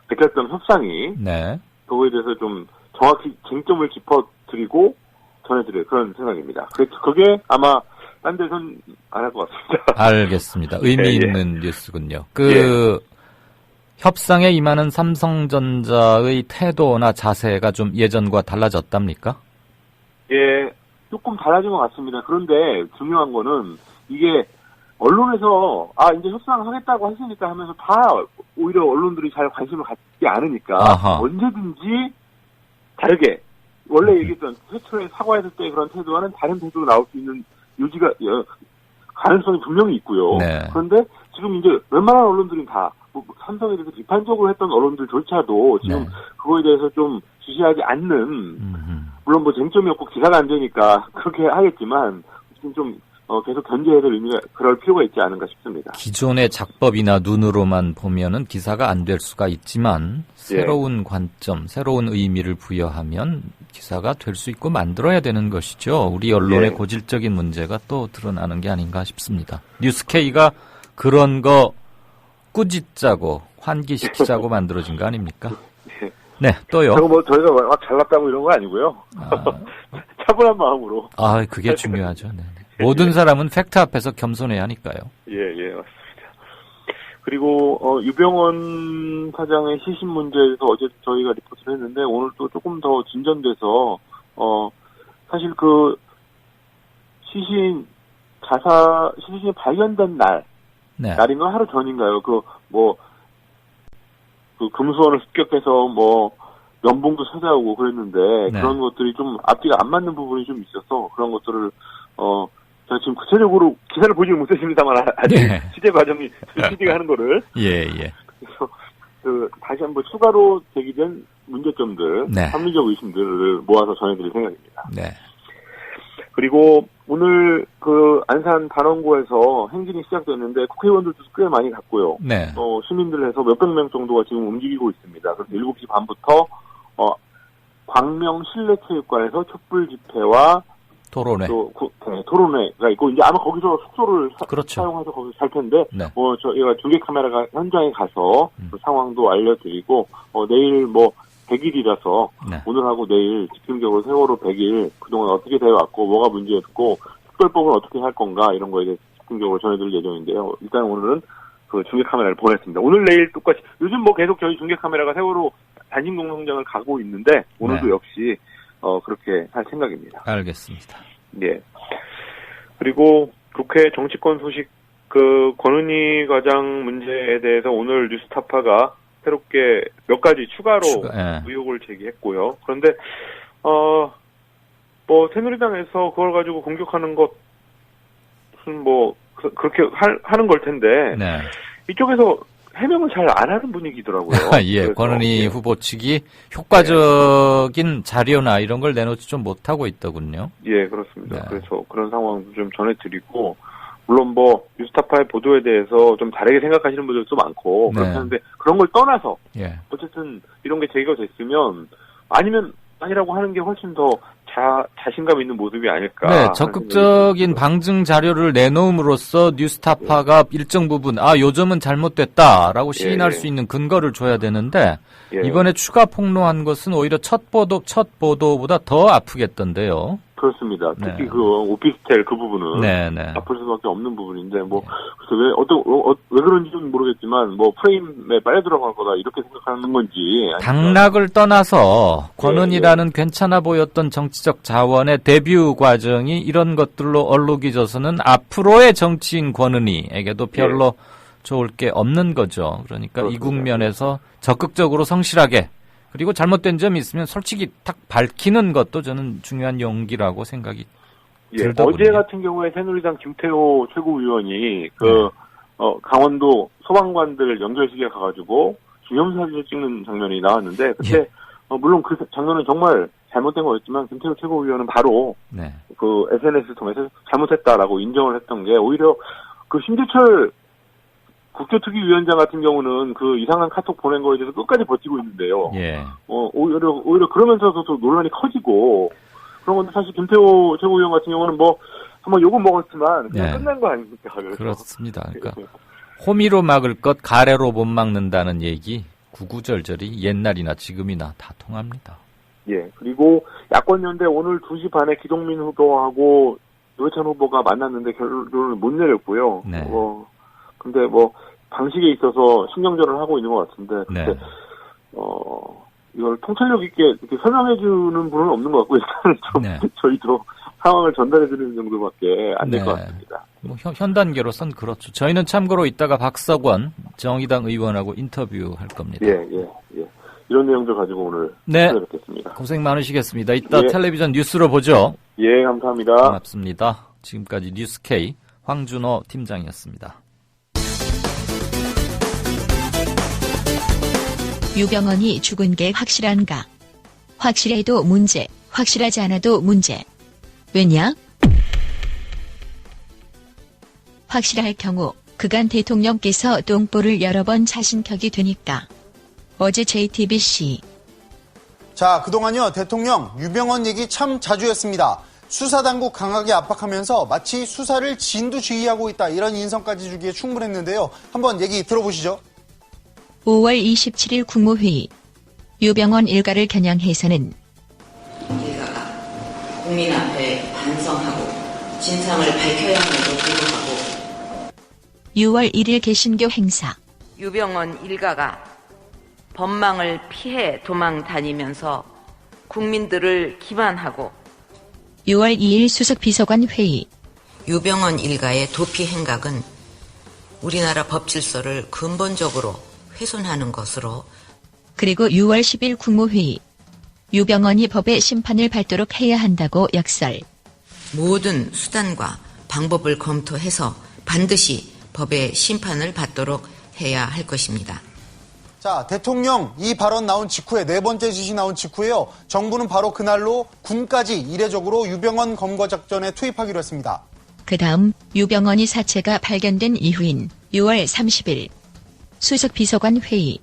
백혈병 협상이 네. 그거에 대해서 좀 정확히 쟁점을 짚어드리고 전해드릴 그런 생각입니다. 그게 아마 딴 데선 안 할 것 같습니다. 알겠습니다. 의미 예, 있는 뉴스군요. 예. 협상에 임하는 삼성전자의 태도나 자세가 좀 예전과 달라졌답니까? 예, 조금 달라진 것 같습니다. 그런데 중요한 거는 이게 언론에서 이제 협상하겠다고 했으니까 하면서 다 오히려 언론들이 잘 관심을 갖지 않으니까 아하. 언제든지 다르게 원래 얘기했던 최초에 사과했을 때 그런 태도와는 다른 태도로 나올 수 있는 요지가 가능성이 분명히 있고요. 네. 그런데 지금 이제 웬만한 언론들은 다 삼성에 대해서 비판적으로 했던 언론들조차도 지금 네. 그거에 대해서 좀 지시하지 않는 물론 뭐 쟁점이 없고 기사가 안 되니까 그렇게 하겠지만 지금 좀 계속 견제해야 될 의미가 그럴 필요가 있지 않은가 싶습니다. 기존의 작법이나 눈으로만 보면은 기사가 안 될 수가 있지만 새로운 관점, 새로운 의미를 부여하면 기사가 될 수 있고 만들어야 되는 것이죠. 우리 언론의 고질적인 문제가 또 드러나는 게 아닌가 싶습니다. 뉴스K가 그런 거 꾸짖자고 환기시키자고 만들어진 거 아닙니까? 네, 또요. 저희가 막 잘났다고 이런 거 아니고요. 차분한 마음으로. 그게 중요하죠. 네. 모든 사람은 팩트 앞에서 겸손해야 하니까요. 예, 맞습니다. 그리고 유병원 사장의 시신 문제에서 어제 저희가 리포트를 했는데 오늘 또 조금 더 진전돼서 사실 시신이 발견된 날인가 하루 전인가요? 금수원을 습격해서 연봉도 찾아오고 그랬는데 그런 것들이 좀 앞뒤가 안 맞는 부분이 좀 있어서 그런 것들을 제가 지금 구체적으로 기사를 보지는 못했습니다만 아직 취재 과정이 PD가 하는 거를 예. 그래서 다시 한번 추가로 제기된 문제점들, 네. 합리적 의심들을 모아서 전해드릴 생각입니다. 네. 그리고 오늘 안산 단원구에서 행진이 시작됐는데 국회의원들도 꽤 많이 갔고요. 네. 시민들 해서 몇백 명 정도가 지금 움직이고 있습니다. 그래서 7시 반부터 광명 실내체육관에서 촛불 집회와 토론회. 토론회가 있고, 이제 아마 거기서 숙소를 그렇죠. 사용해서 거기서 살 텐데, 네. 저희가 중계 카메라가 현장에 가서 그 상황도 알려드리고, 내일 100일이라서, 네. 오늘하고 내일 집중적으로 세월호 100일, 그동안 어떻게 되어왔고, 뭐가 문제였고, 특별법은 어떻게 할 건가, 이런 거에 대해서 집중적으로 전해드릴 예정인데요. 일단 오늘은 그 중계 카메라를 보냈습니다. 오늘 내일 똑같이, 요즘 계속 저희 중계 카메라가 세월호 단신공성장을 가고 있는데, 오늘도 네. 역시, 그렇게 할 생각입니다. 알겠습니다. 예. 그리고 국회 정치권 소식, 권은희 과장 문제에 대해서 오늘 뉴스타파가 새롭게 몇 가지 추가로 의혹을 제기했고요. 그런데, 새누리당에서 그걸 가지고 공격하는 것은 그렇게 하는 걸 텐데, 네. 이쪽에서 해명을 잘 안 하는 분위기더라고요. 예, 권은희 후보 측이 효과적인 자료나 이런 걸 내놓지 좀 못하고 있더군요. 예, 그렇습니다. 네. 그래서 그런 상황도 좀 전해드리고, 물론 뉴스타파의 보도에 대해서 좀 다르게 생각하시는 분들도 많고, 네. 그렇다는데, 그런 걸 떠나서, 예. 어쨌든 이런 게 제기가 됐으면, 아니라고 하는 게 훨씬 더 자신감 있는 모습이 아닐까. 네, 적극적인 방증 자료를 내놓음으로써 뉴스타파가 일정 부분, 요 점은 잘못됐다라고 시인할 수 있는 근거를 줘야 되는데, 이번에 추가 폭로한 것은 오히려 첫 보도보다 더 아프겠던데요. 그렇습니다. 특히 오피스텔 그 부분은 네네. 아플 수밖에 없는 부분인데 그래서 왜 그런지는 모르겠지만 프레임에 빨려 들어갈 거다 이렇게 생각하는 건지 당락을 떠나서 권은희라는 괜찮아 보였던 정치적 자원의 데뷔 과정이 이런 것들로 얼룩이져서는 앞으로의 정치인 권은희에게도 별로 좋을 게 없는 거죠. 그러니까 그렇습니다. 이 국면에서 적극적으로 성실하게 그리고 잘못된 점이 있으면 솔직히 딱 밝히는 것도 저는 중요한 용기라고 생각이 들더군요. 어제 같은 경우에 새누리당 김태호 최고위원이 강원도 소방관들 연결식에 가가지고 기념사진을 찍는 장면이 나왔는데 그때 물론 그 장면은 정말 잘못된 거였지만 김태호 최고위원은 바로 SNS를 통해서 잘못했다라고 인정을 했던 게 오히려 신재철 국교특위위원장 같은 경우는 이상한 카톡 보낸 거에 대해서 끝까지 버티고 있는데요. 오히려 그러면서도 논란이 커지고, 그런 건데 사실 김태호 최고위원 같은 경우는 한번 욕은 먹었지만, 그냥 끝난 거 아닙니까? 그렇습니다. 그러니까, 호미로 막을 것 가래로 못 막는다는 얘기, 구구절절이 옛날이나 지금이나 다 통합니다. 예. 그리고 야권연대 오늘 2시 반에 기동민 후보하고 노회찬 후보가 만났는데 결론을 못 내렸고요. 네. 근데 방식에 있어서 신경전을 하고 있는 것 같은데, 근데, 이걸 통찰력 있게 이렇게 설명해주는 분은 없는 것 같고, 일단은 저희도 상황을 전달해드리는 정도밖에 안 될 것 같습니다. 현 단계로선 그렇죠. 저희는 참고로 이따가 박석원 정의당 의원하고 인터뷰할 겁니다. 예. 이런 내용들 가지고 오늘 찾아뵙겠습니다. 고생 많으시겠습니다. 이따 텔레비전 뉴스로 보죠. 예, 감사합니다. 고맙습니다. 지금까지 뉴스K 황준호 팀장이었습니다. 유병헌이 죽은 게 확실한가? 확실해도 문제, 확실하지 않아도 문제. 왜냐? 확실할 경우 그간 대통령께서 똥볼을 여러 번 자신격이 되니까. 어제 JTBC. 자, 그동안요 대통령 유병헌 얘기 참 자주 했습니다. 수사당국 강하게 압박하면서 마치 수사를 진두지휘하고 있다 이런 인성까지 주기에 충분했는데요. 한번 얘기 들어보시죠. 5월 27일 국무회의. 유병헌 일가를 겨냥해서는 일가가 국민 앞에 반성하고 진상을 밝혀야 함에도 불구하고 6월 1일 개신교 행사. 유병헌 일가가 법망을 피해 도망 다니면서 국민들을 기만하고 6월 2일 수석비서관 회의. 유병헌 일가의 도피 행각은 우리나라 법 질서를 근본적으로 훼손하는 것으로. 그리고 6월 10일 국무회의. 유병헌이 법의 심판을 받도록 해야 한다고 역설. 모든 수단과 방법을 검토해서 반드시 법의 심판을 받도록 해야 할 것입니다. 자, 대통령 이 발언 나온 직후에 네 번째 지시 나온 직후에요. 정부는 바로 그날로 군까지 이례적으로 유병헌 검거 작전에 투입하기로 했습니다. 그 다음 유병헌이 사체가 발견된 이후인 6월 30일 수석 비서관 회의.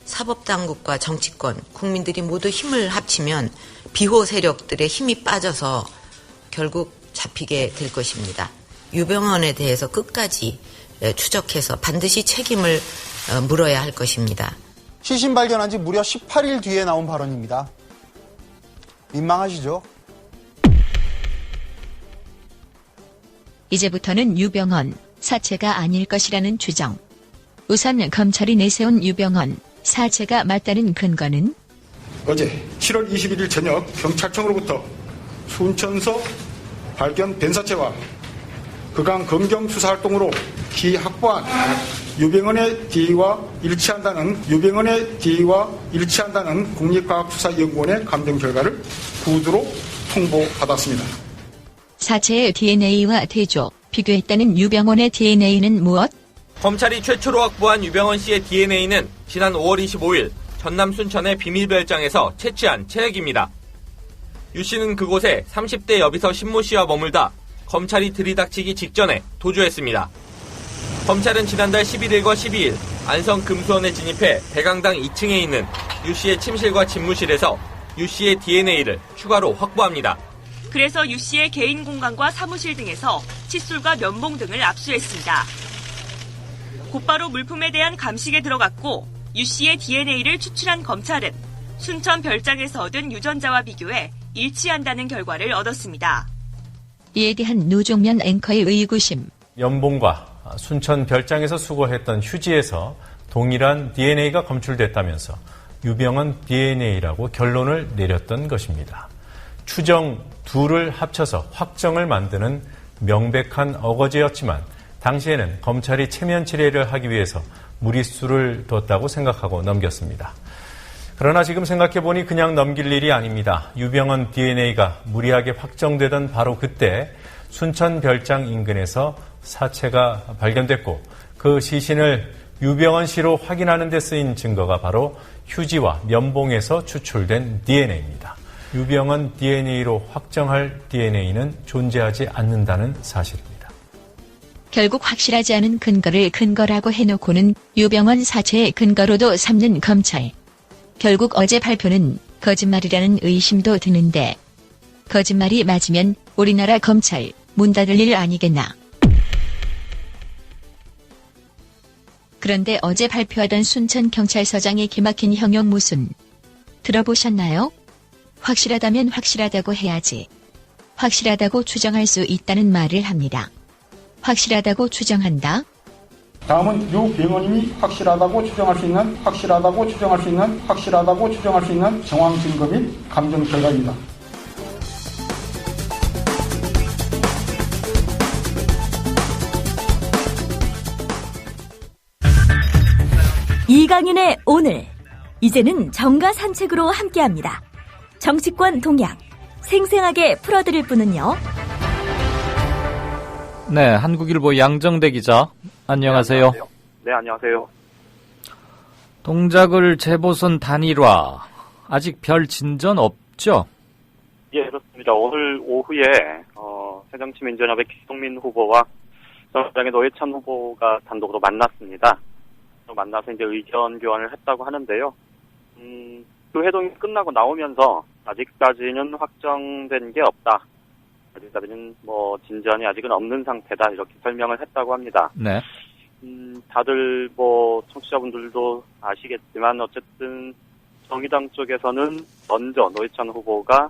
사법당국과 정치권, 국민들이 모두 힘을 합치면 비호 세력들의 힘이 빠져서 결국 잡히게 될 것입니다. 유병헌에 대해서 끝까지 추적해서 반드시 책임을 물어야 할 것입니다. 시신 발견한 지 무려 18일 뒤에 나온 발언입니다. 민망하시죠? 이제부터는 유병헌 사체가 아닐 것이라는 추정. 우선 검찰이 내세운 유병헌 사체가 맞다는 근거는 어제 7월 21일 저녁 경찰청으로부터 순천서 발견된 사체와 그간 검경 수사활동으로 기 확보한 유병헌의 DNA와 일치한다는 국립과학수사연구원의 감정 결과를 구두로 통보받았습니다. 사체의 DNA와 대조, 비교했다는 유병헌의 DNA는 무엇? 검찰이 최초로 확보한 유병헌 씨의 DNA는 지난 5월 25일 전남 순천의 비밀별장에서 채취한 체액입니다. 유 씨는 그곳에 30대 여비서 신모 씨와 머물다 검찰이 들이닥치기 직전에 도주했습니다. 검찰은 지난달 11일과 12일 안성 금수원에 진입해 대강당 2층에 있는 유 씨의 침실과 집무실에서 유 씨의 DNA를 추가로 확보합니다. 그래서 유 씨의 개인 공간과 사무실 등에서 칫솔과 면봉 등을 압수했습니다. 곧바로 물품에 대한 감식에 들어갔고 유 씨의 DNA를 추출한 검찰은 순천 별장에서 얻은 유전자와 비교해 일치한다는 결과를 얻었습니다. 이에 대한 노종면 앵커의 의구심. 연봉과 순천 별장에서 수거했던 휴지에서 동일한 DNA가 검출됐다면서 유병헌 DNA라고 결론을 내렸던 것입니다. 추정 둘을 합쳐서 확정을 만드는 명백한 어거지였지만 당시에는 검찰이 체면 처리를 하기 위해서 무리수를 뒀다고 생각하고 넘겼습니다. 그러나 지금 생각해보니 그냥 넘길 일이 아닙니다. 유병헌 DNA가 무리하게 확정되던 바로 그때 순천 별장 인근에서 사체가 발견됐고 그 시신을 유병헌 씨로 확인하는 데 쓰인 증거가 바로 휴지와 면봉에서 추출된 DNA입니다. 유병헌 DNA로 확정할 DNA는 존재하지 않는다는 사실입니다. 결국 확실하지 않은 근거를 근거라고 해놓고는 유병헌 사체의 근거로도 삼는 검찰. 결국 어제 발표는 거짓말이라는 의심도 드는데 거짓말이 맞으면 우리나라 검찰 문 닫을 일 아니겠나. 그런데 어제 발표하던 순천경찰서장의 기막힌 형용 모순 들어보셨나요? 확실하다면 확실하다고 해야지. 확실하다고 추정할 수 있다는 말을 합니다. 확실하다고 추정한다? 다음은 유병헌님이 확실하다고 추정할 수 있는 정황 증거 및 감정 결과입니다. 이강윤의 오늘. 이제는 정가 산책으로 함께합니다. 정치권 동향 생생하게 풀어드릴 분은요. 네, 한국일보 양정대 기자. 안녕하세요. 네, 안녕하세요. 동작을 재보선 단일화. 아직 별 진전 없죠? 예, 그렇습니다. 오늘 오후에 새정치민주연합의 기동민 후보와 정당의 노회찬 후보가 단독으로 만났습니다. 만나서 이제 의견 교환을 했다고 하는데요. 그 회동이 끝나고 나오면서 아직까지는 확정된 게 없다. 아직까지는 진전이 아직은 없는 상태다. 이렇게 설명을 했다고 합니다. 네. 다들 청취자분들도 아시겠지만 어쨌든 정의당 쪽에서는 먼저 노회찬 후보가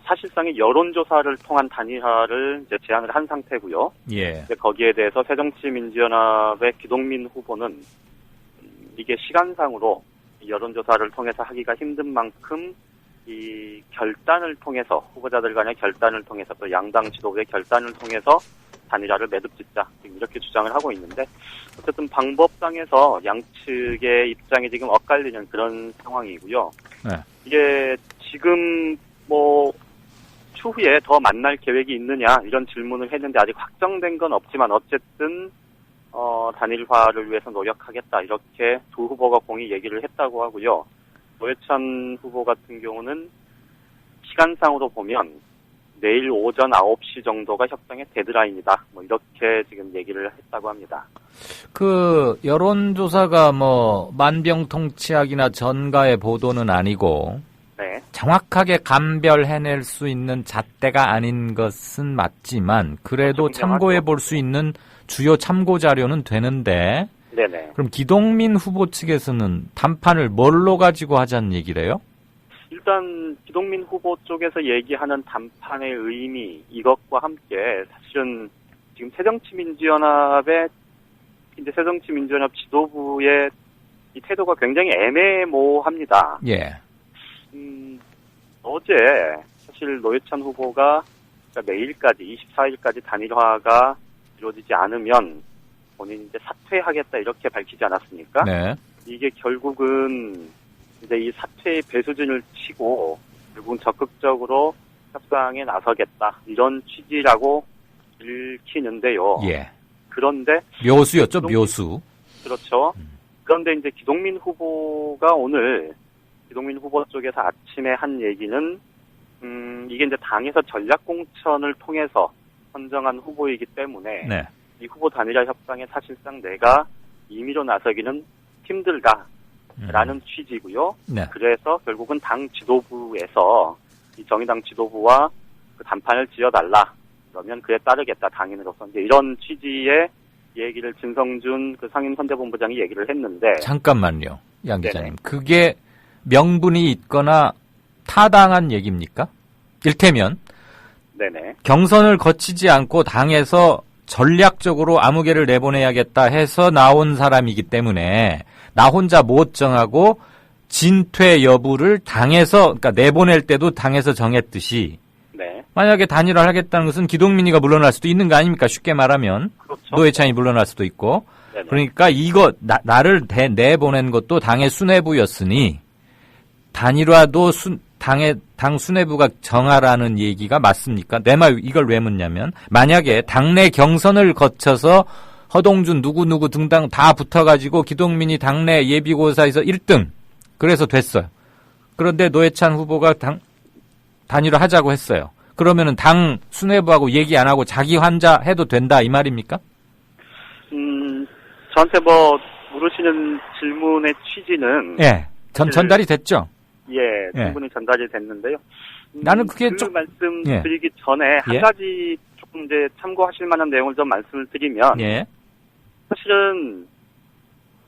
사실상의 여론조사를 통한 단일화를 이제 제안을 한 상태고요. 예. 거기에 대해서 새정치민주연합의 기동민 후보는 이게 시간상으로 여론조사를 통해서 하기가 힘든 만큼 이 결단을 통해서 후보자들 간의 결단을 통해서 또 양당 지도부의 결단을 통해서 단일화를 매듭짓자 이렇게 주장을 하고 있는데 어쨌든 방법상에서 양측의 입장이 지금 엇갈리는 그런 상황이고요. 네. 이게 지금 추후에 더 만날 계획이 있느냐 이런 질문을 했는데 아직 확정된 건 없지만 어쨌든 단일화를 위해서 노력하겠다 이렇게 두 후보가 공히 얘기를 했다고 하고요. 노회찬 후보 같은 경우는 시간상으로 보면 내일 오전 9시 정도가 협상의 데드라인이다. 뭐 이렇게 지금 얘기를 했다고 합니다. 그 여론조사가 뭐 만병통치약이나 전가의 보도는 아니고 네. 정확하게 감별해낼 수 있는 잣대가 아닌 것은 맞지만 그래도 참고해 볼 수 있는 주요 참고 자료는 되는데 네네. 그럼 기동민 후보 측에서는 단판을 뭘로 가지고 하자는 얘기래요? 일단 기동민 후보 쪽에서 얘기하는 단판의 의미 이것과 함께 사실은 지금 새정치민주연합의 이제 새정치민주연합 지도부의 이 태도가 굉장히 애매모호합니다. 예. 어제 사실 노회찬 후보가 그러니까 내일까지 24일까지 단일화가 이루어지지 않으면 본인이 이제 사퇴하겠다 이렇게 밝히지 않았습니까? 네. 이게 결국은 이제 이 사퇴의 배수진을 치고 결국은 적극적으로 협상에 나서겠다 이런 취지라고 읽히는데요. 예. 그런데 묘수였죠, 묘수. 그렇죠. 그런데 이제 기동민 후보가 오늘 기동민 후보 쪽에서 아침에 한 얘기는 이게 이제 당에서 전략 공천을 통해서 선정한 후보이기 때문에 네. 이 후보 단일화 협상에 사실상 내가 임의로 나서기는 힘들다라는 취지고요. 네. 그래서 결국은 당 지도부에서 이 정의당 지도부와 그 단판을 지어달라. 그러면 그에 따르겠다 당인으로서 이제 이런 취지의 얘기를 진성준 그 상임선대본부장이 얘기를 했는데 잠깐만요, 양 기자님. 그게 명분이 있거나 타당한 얘기입니까? 일테면 네네. 경선을 거치지 않고 당에서 전략적으로 아무개를 내보내야겠다 해서 나온 사람이기 때문에 나 혼자 못 정하고 진퇴 여부를 당에서 그러니까 내보낼 때도 당에서 정했듯이 네. 만약에 단일화를 하겠다는 것은 기동민이가 물러날 수도 있는 거 아닙니까? 쉽게 말하면 그렇죠. 노회찬이 물러날 수도 있고 네네. 그러니까 이거 나를 내보낸 것도 당의 수뇌부였으니 단일화도 당 수뇌부가 정하라는 얘기가 맞습니까? 내 말 이걸 왜 묻냐면 만약에 당내 경선을 거쳐서 허동준 누구 등등 다 붙어가지고 기동민이 당내 예비고사에서 1등 그래서 됐어요. 그런데 노회찬 후보가 단일화 하자고 했어요. 그러면은 당 수뇌부하고 얘기 안 하고 자기 환자 해도 된다 이 말입니까? 저한테 뭐 물으시는 질문의 취지는 예, 전달이 됐죠. 예, 충분히 전달이 됐는데요. 나는 그게 그 말씀 예. 드리기 전에 한 예. 가지 조금 이제 참고하실 만한 내용을 좀 말씀을 드리면 예. 사실은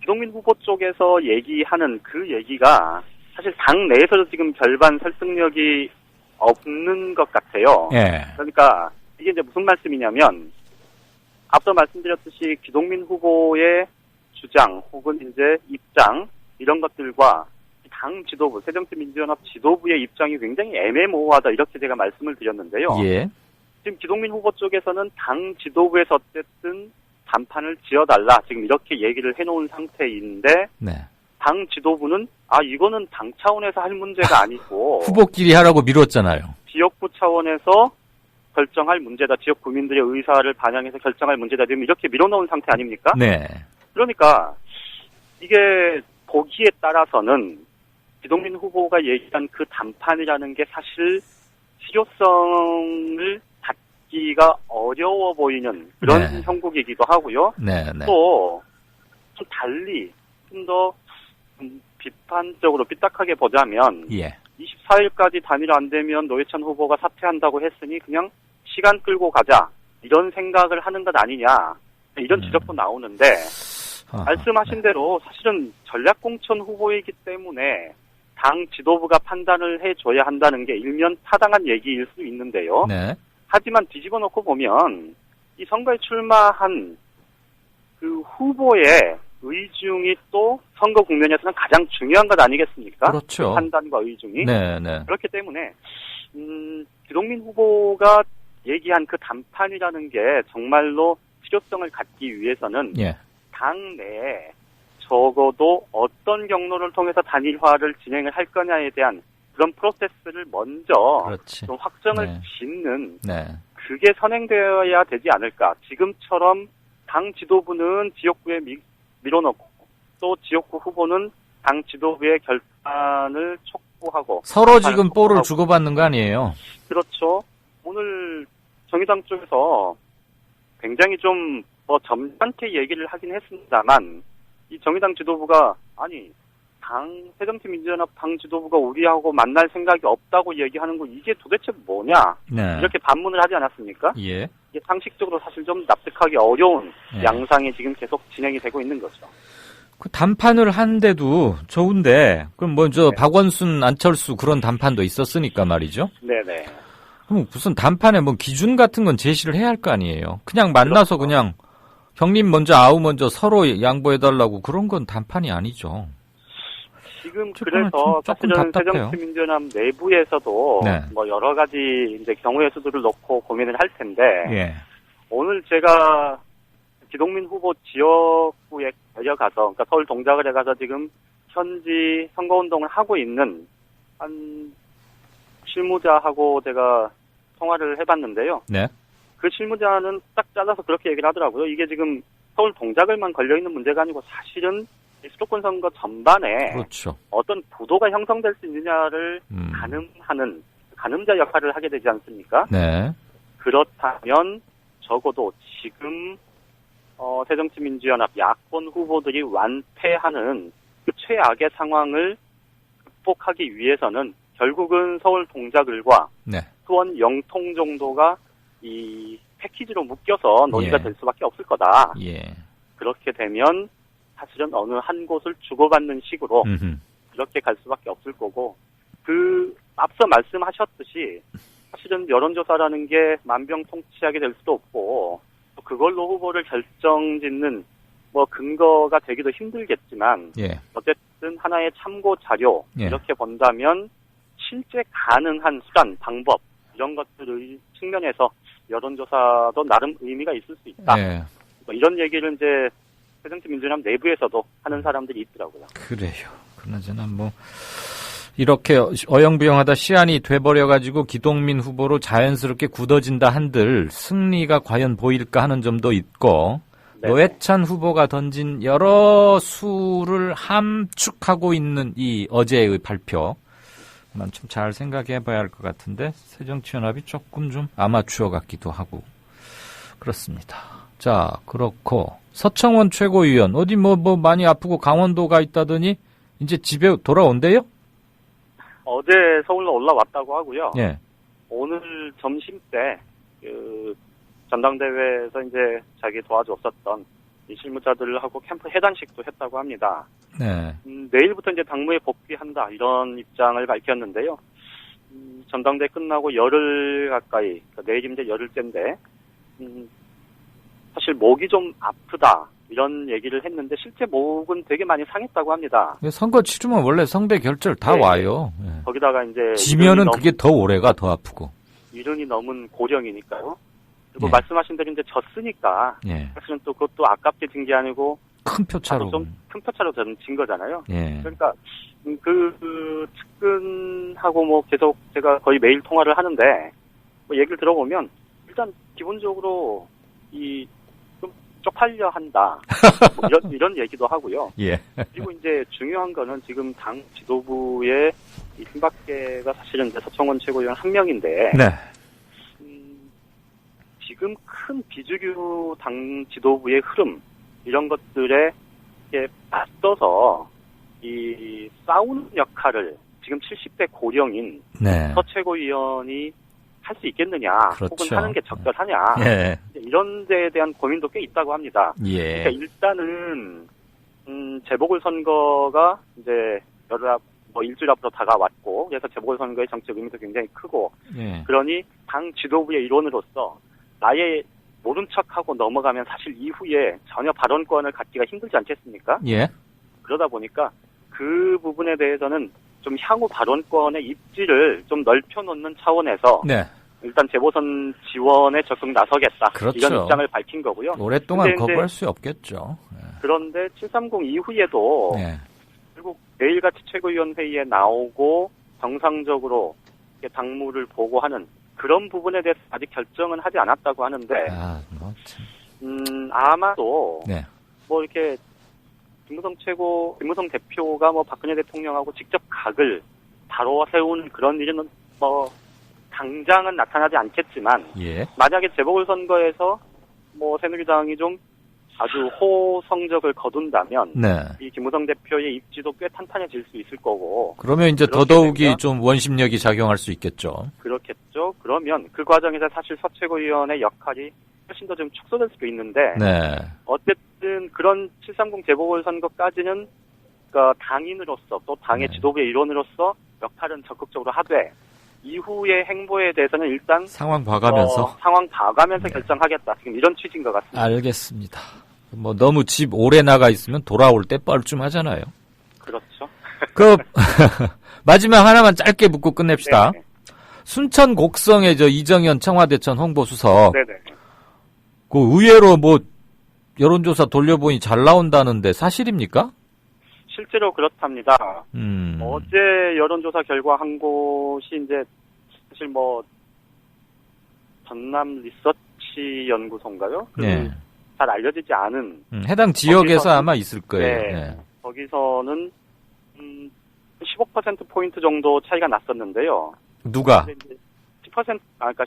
기동민 후보 쪽에서 얘기하는 그 얘기가 사실 당 내에서도 지금 별반 설득력이 없는 것 같아요. 예. 그러니까 이게 이제 무슨 말씀이냐면 앞서 말씀드렸듯이 기동민 후보의 주장 혹은 이제 입장 이런 것들과 당 지도부, 새정치민주연합 지도부의 입장이 굉장히 애매모호하다 이렇게 제가 말씀을 드렸는데요. 예. 지금 기동민 후보 쪽에서는 당 지도부에서 어쨌든 단판을 지어달라 지금 이렇게 얘기를 해놓은 상태인데 네. 당 지도부는 이거는 당 차원에서 할 문제가 아니고 후보끼리 하라고 미뤘잖아요. 지역구 차원에서 결정할 문제다. 지역 구민들의 의사를 반영해서 결정할 문제다. 지금 이렇게 밀어놓은 상태 아닙니까? 네. 그러니까 이게 보기에 따라서는 기동민 후보가 얘기한 그 단판이라는 게 사실 실효성을 갖기가 어려워 보이는 그런 네. 형국이기도 하고요. 네, 네. 또 좀 달리 좀 더 비판적으로 삐딱하게 보자면 예. 24일까지 단일화 안 되면 노회찬 후보가 사퇴한다고 했으니 그냥 시간 끌고 가자 이런 생각을 하는 것 아니냐 이런 지적도 나오는데 말씀하신 대로 사실은 전략공천 후보이기 때문에 당 지도부가 판단을 해줘야 한다는 게 일면 타당한 얘기일 수 있는데요. 네. 하지만 뒤집어 놓고 보면 이 선거에 출마한 그 후보의 의중이 또 선거 국면에서는 가장 중요한 것 아니겠습니까? 그렇죠. 그 판단과 의중이. 네, 네. 그렇기 때문에 기동민 후보가 얘기한 그 단판이라는 게 정말로 실효성을 갖기 위해서는 예. 당내에 적어도 어떤 경로를 통해서 단일화를 진행을 할 거냐에 대한 그런 프로세스를 먼저 그렇지. 좀 확정을 네. 짓는 네. 그게 선행되어야 되지 않을까. 지금처럼 당 지도부는 지역구에 밀어넣고 또 지역구 후보는 당 지도부의 결단을 촉구하고 서로 지금 볼을 주고받는 거 아니에요? 그렇죠. 오늘 정의당 쪽에서 굉장히 좀 점잖게 얘기를 하긴 했습니다만 이 정의당 지도부가 아니 새정치민주연합 당 지도부가 우리하고 만날 생각이 없다고 얘기하는 거 이게 도대체 뭐냐 네. 이렇게 반문을 하지 않았습니까? 예. 이게 상식적으로 사실 좀 납득하기 어려운 예. 양상이 지금 계속 진행이 되고 있는 거죠. 그 단판을 하는데도 좋은데 그럼 먼저 박원순, 안철수 그런 단판도 있었으니까 말이죠. 네네. 그럼 무슨 단판에 뭐 기준 같은 건 제시를 해야 할 거 아니에요. 그냥 만나서 그냥 형님 먼저 아우 먼저 서로 양보해달라고 그런 건 단판이 아니죠. 지금 그래서 사실은 새정치민주연합 내부에서도 네. 뭐 여러 가지 이제 경우의 수들을 놓고 고민을 할 텐데 예. 오늘 제가 기동민 후보 지역구에 내려가서 그러니까 서울 동작을에 가서 지금 현지 선거운동을 하고 있는 한 실무자하고 제가 통화를 해봤는데요. 네. 그 실무자는 딱 잘라서 그렇게 얘기를 하더라고요. 이게 지금 서울 동작을만 걸려있는 문제가 아니고 사실은 수도권 선거 전반에 그렇죠. 어떤 구도가 형성될 수 있느냐를 가늠하는 가늠자 역할을 하게 되지 않습니까? 네. 그렇다면 적어도 지금 새정치민주연합 야권 후보들이 완패하는 그 최악의 상황을 극복하기 위해서는 결국은 서울 동작을과 네. 수원 영통 정도가 이 패키지로 묶여서 논의가 예. 될 수밖에 없을 거다. 예. 그렇게 되면 사실은 어느 한 곳을 주고받는 식으로 이렇게 갈 수밖에 없을 거고 앞서 말씀하셨듯이 사실은 여론조사라는 게 만병통치약이 될 수도 없고 그걸로 후보를 결정짓는 뭐 근거가 되기도 힘들겠지만 예. 어쨌든 하나의 참고 자료 예. 이렇게 본다면 실제 가능한 수단, 방법 이런 것들의 측면에서 여론조사도 나름 의미가 있을 수 있다. 예. 뭐 이런 얘기를 이제 새정치민주연합 내부에서도 하는 사람들이 있더라고요. 그래요. 그나저나 뭐 이렇게 어영부영하다 시안이 돼버려가지고 기동민 후보로 자연스럽게 굳어진다 한들 승리가 과연 보일까 하는 점도 있고 노회찬 후보가 던진 여러 수를 함축하고 있는 이 어제의 발표 만 좀 잘 생각해봐야 할 것 같은데 새정치연합이 조금 좀 아마추어 같기도 하고 그렇습니다. 자, 그렇고 서청원 최고위원 어디 뭐 많이 아프고 강원도 가 있다더니 이제 집에 돌아온대요? 어제 서울로 올라왔다고 하고요. 예. 오늘 점심 때 그 전당대회에서 이제 자기 도와줬었던 이 실무자들하고 캠프 해단식도 했다고 합니다. 네. 내일부터 이제 당무에 복귀한다 이런 입장을 밝혔는데요. 전당대회 끝나고 열흘 가까이 그러니까 내일이면 이제 열흘째인데 사실 목이 좀 아프다 이런 얘기를 했는데 실제 목은 되게 많이 상했다고 합니다. 선거 치르면 원래 성대 결절 다 와요. 예. 거기다가 이제 지면은 그게 더 오래가 더 아프고. 70이 넘은 고령이니까요. 그리고 예. 말씀하신 대로 이제 졌으니까 예. 사실은 또 그것도 아깝게 진 게 아니고 큰 표차로. 좀 큰 표차로 저는 진 거잖아요. 예. 그러니까 그 측근하고 뭐 계속 제가 거의 매일 통화를 하는데 뭐 얘기를 들어보면 일단 기본적으로 이 좀 쪽팔려 한다 뭐 이런 얘기도 하고요. 예. 그리고 이제 중요한 거는 지금 당 지도부의 이 신박계가 사실은 이제 서청원 최고위원 한 명인데. 네. 지금 큰 비주류 당 지도부의 흐름 이런 것들에 맞서서 이 싸우는 역할을 지금 70대 고령인 네. 서 최고위원이 할 수 있겠느냐, 그렇죠. 혹은 하는 게 적절하냐 예. 이런 데에 대한 고민도 꽤 있다고 합니다. 예. 그러니까 일단은 재보궐선거가 이제 일주일 앞으로 다가왔고 그래서 재보궐선거의 정책 의미도 굉장히 크고 예. 그러니 당 지도부의 일원으로서 나의 모른 척하고 넘어가면 사실 이후에 전혀 발언권을 갖기가 힘들지 않겠습니까? 예. 그러다 보니까 그 부분에 대해서는 좀 향후 발언권의 입지를 좀 넓혀놓는 차원에서 네. 일단 재보선 지원에 적극 나서겠다. 그렇죠. 이런 입장을 밝힌 거고요. 오랫동안 근데 거부할 수 없겠죠. 그런데 730 이후에도 네. 결국 내일같이 최고위원 회의에 나오고 정상적으로 당무를 보고하는 그런 부분에 대해서 아직 결정은 하지 않았다고 하는데 아마도 네. 뭐 이렇게 김무성 대표가 뭐 박근혜 대통령하고 직접 각을 바로 세우는 그런 일은 뭐 당장은 나타나지 않겠지만 예. 만약에 재보궐선거에서 뭐 새누리당이 좀 아주 호성적을 거둔다면 네. 이 김무성 대표의 입지도 꽤 탄탄해질 수 있을 거고 그러면 이제 더더욱이 좀 원심력이 작용할 수 있겠죠. 그렇겠죠. 그러면 그 과정에서 사실 서최고위원의 역할이 훨씬 더 좀 축소될 수도 있는데 네. 어쨌든 그런 730 재보궐선거까지는 그러니까 당인으로서 또 당의 지도부의 일원으로서 역할은 적극적으로 하되 이후의 행보에 대해서는 일단 상황 봐가면서 상황 봐가면서 결정하겠다. 지금 이런 취지인 것 같습니다. 알겠습니다. 뭐 너무 집 오래 나가 있으면 돌아올 때 뻘쭘 하잖아요. 그렇죠. 그 마지막 하나만 짧게 묻고 끝냅시다. 네네. 순천 곡성의 저 이정현 청와대천 홍보수석. 네네. 그 의외로 뭐 여론조사 돌려보니 잘 나온다는데 사실입니까? 실제로 그렇답니다. 음. 어제 여론조사 결과 한 곳이 이제 사실 뭐 전남 리서치 연구소인가요? 네. 잘 알려지지 않은 해당 지역에서 거기서는- 아마 있을 거예요. 네. 네. 거기서는 15% 포인트 정도 차이가 났었는데요. 누가? 10% 그러니까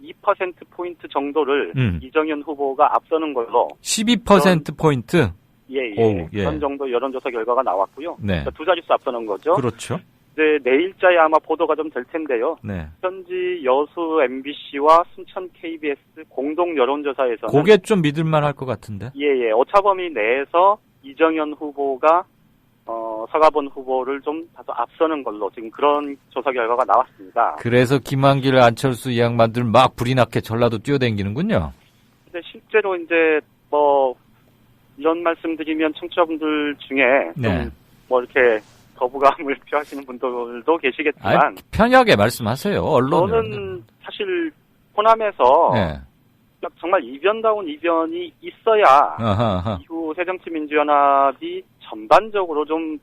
12% 포인트 정도를 음. 이정현 후보가 앞서는 걸로 12% 포인트. 예. 오우, 예. 그런 정도 여론조사 결과가 나왔고요. 네. 그러니까 두 자릿수 앞서는 거죠. 그렇죠. 이제 내일자에 아마 보도가 좀 될 텐데요. 네. 현지 여수 MBC와 순천 KBS 공동 여론조사에서는 그게 좀 믿을만 할 것 같은데. 예. 오차범위 내에서 이정현 후보가 서가본 후보를 좀 다소 앞서는 걸로 지금 그런 조사 결과가 나왔습니다. 그래서 김한길, 안철수 이 양반들 막 불이 나게 전라도 뛰어댕기는군요. 근데 실제로 이제 뭐 이런 말씀드리면 청취자분들 중에 네. 좀 뭐 이렇게 거부감을 표하시는 분들도 계시겠지만 아이, 편하게 말씀하세요. 언론은. 저는 사실 호남에서 네. 정말 이변다운 이변이 있어야 아하. 이후 새정치민주연합이 전반적으로 좀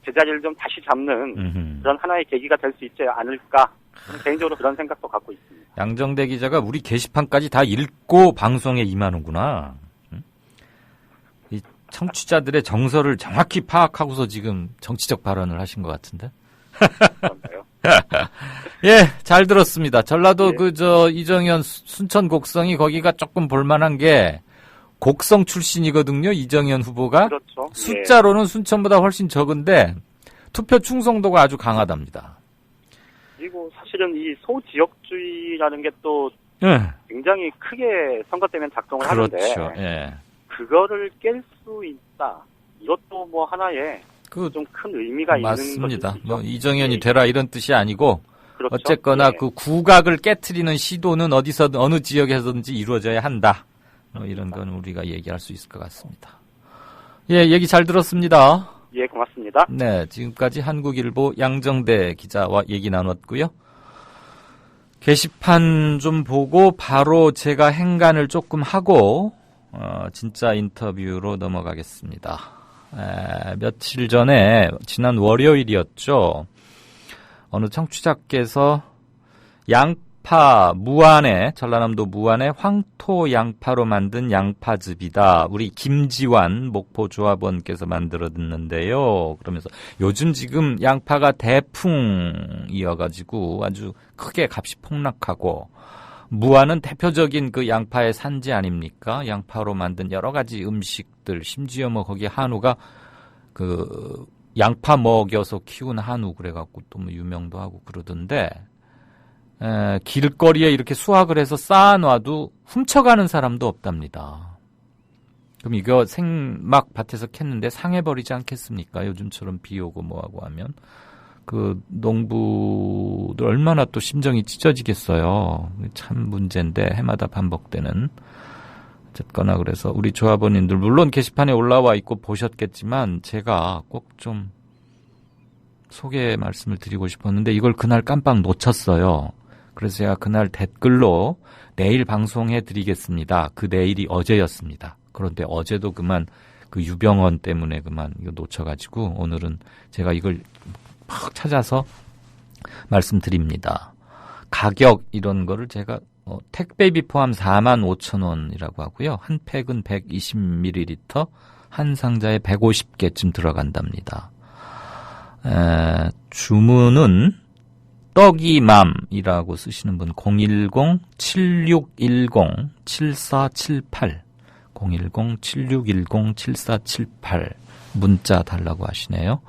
제자리를 좀 다시 잡는 그런 하나의 계기가 될 수 있지 않을까 개인적으로 그런 생각도 갖고 있습니다. 양정대 기자가 우리 게시판까지 다 읽고 방송에 임하는구나. 이 청취자들의 정서를 정확히 파악하고서 지금 정치적 발언을 하신 것 같은데. 그런가요? 예, 잘 들었습니다. 전라도 이정현 순천 곡성이 거기가 조금 볼만한 게 곡성 출신이거든요. 이정현 후보가. 그렇죠. 숫자로는 순천보다 훨씬 적은데 투표 충성도가 아주 강하답니다. 그리고 사실은 이 소지역주의라는 게 또 예. 굉장히 크게 선거 때문에 작동을 그렇죠. 하는데 예. 그거를 깰 수 있다. 이것도 뭐 하나의 좀 큰 의미가 맞습니다. 있는 것이죠. 뭐 이정현이 되라 이런 뜻이 아니고 그렇죠. 어쨌거나 그 국악을 깨트리는 시도는 어디서든 어느 지역에서든지 이루어져야 한다. 이런 건 우리가 얘기할 수 있을 것 같습니다. 예, 얘기 잘 들었습니다. 예, 고맙습니다. 네, 지금까지 한국일보 양정대 기자와 얘기 나눴고요. 게시판 좀 보고 바로 제가 행간을 조금 하고 진짜 인터뷰로 넘어가겠습니다. 며칠 전에 지난 월요일이었죠. 어느 청취자께서 양파 무안에 전라남도 무안에 황토 양파로 만든 양파즙이다. 우리 김지환 목포 조합원께서 만들어 듣는데요. 그러면서 요즘 지금 양파가 대풍이어가지고 아주 크게 값이 폭락하고 무안은 대표적인 그 양파의 산지 아닙니까? 양파로 만든 여러 가지 음식들, 심지어 뭐 거기 한우가 그 양파 먹여서 키운 한우 그래갖고 또 뭐 유명도 하고 그러던데 길거리에 이렇게 수확을 해서 쌓아놔도 훔쳐가는 사람도 없답니다. 그럼 이거 생막 밭에서 캤는데 상해버리지 않겠습니까? 요즘처럼 비 오고 뭐하고 하면. 그 농부들 얼마나 또 심정이 찢어지겠어요. 참 문제인데 해마다 반복되는. 어쨌거나 그래서 우리 조합원님들 물론 게시판에 올라와 있고 보셨겠지만 제가 꼭 좀 소개 말씀을 드리고 싶었는데 이걸 그날 깜빡 놓쳤어요. 그래서 제가 그날 댓글로 내일 방송해 드리겠습니다. 그 내일이 어제였습니다. 그런데 어제도 그만 그 유병헌 때문에 그만 이거 놓쳐가지고 오늘은 제가 이걸 막 찾아서 말씀드립니다. 가격 이런 거를 제가 택배비 포함 45,000원이라고 하고요. 한 팩은 120ml, 한 상자에 150개쯤 들어간답니다. 주문은 떡이맘이라고 쓰시는 분 010-7610-7478 010-7610-7478 문자 달라고 하시네요.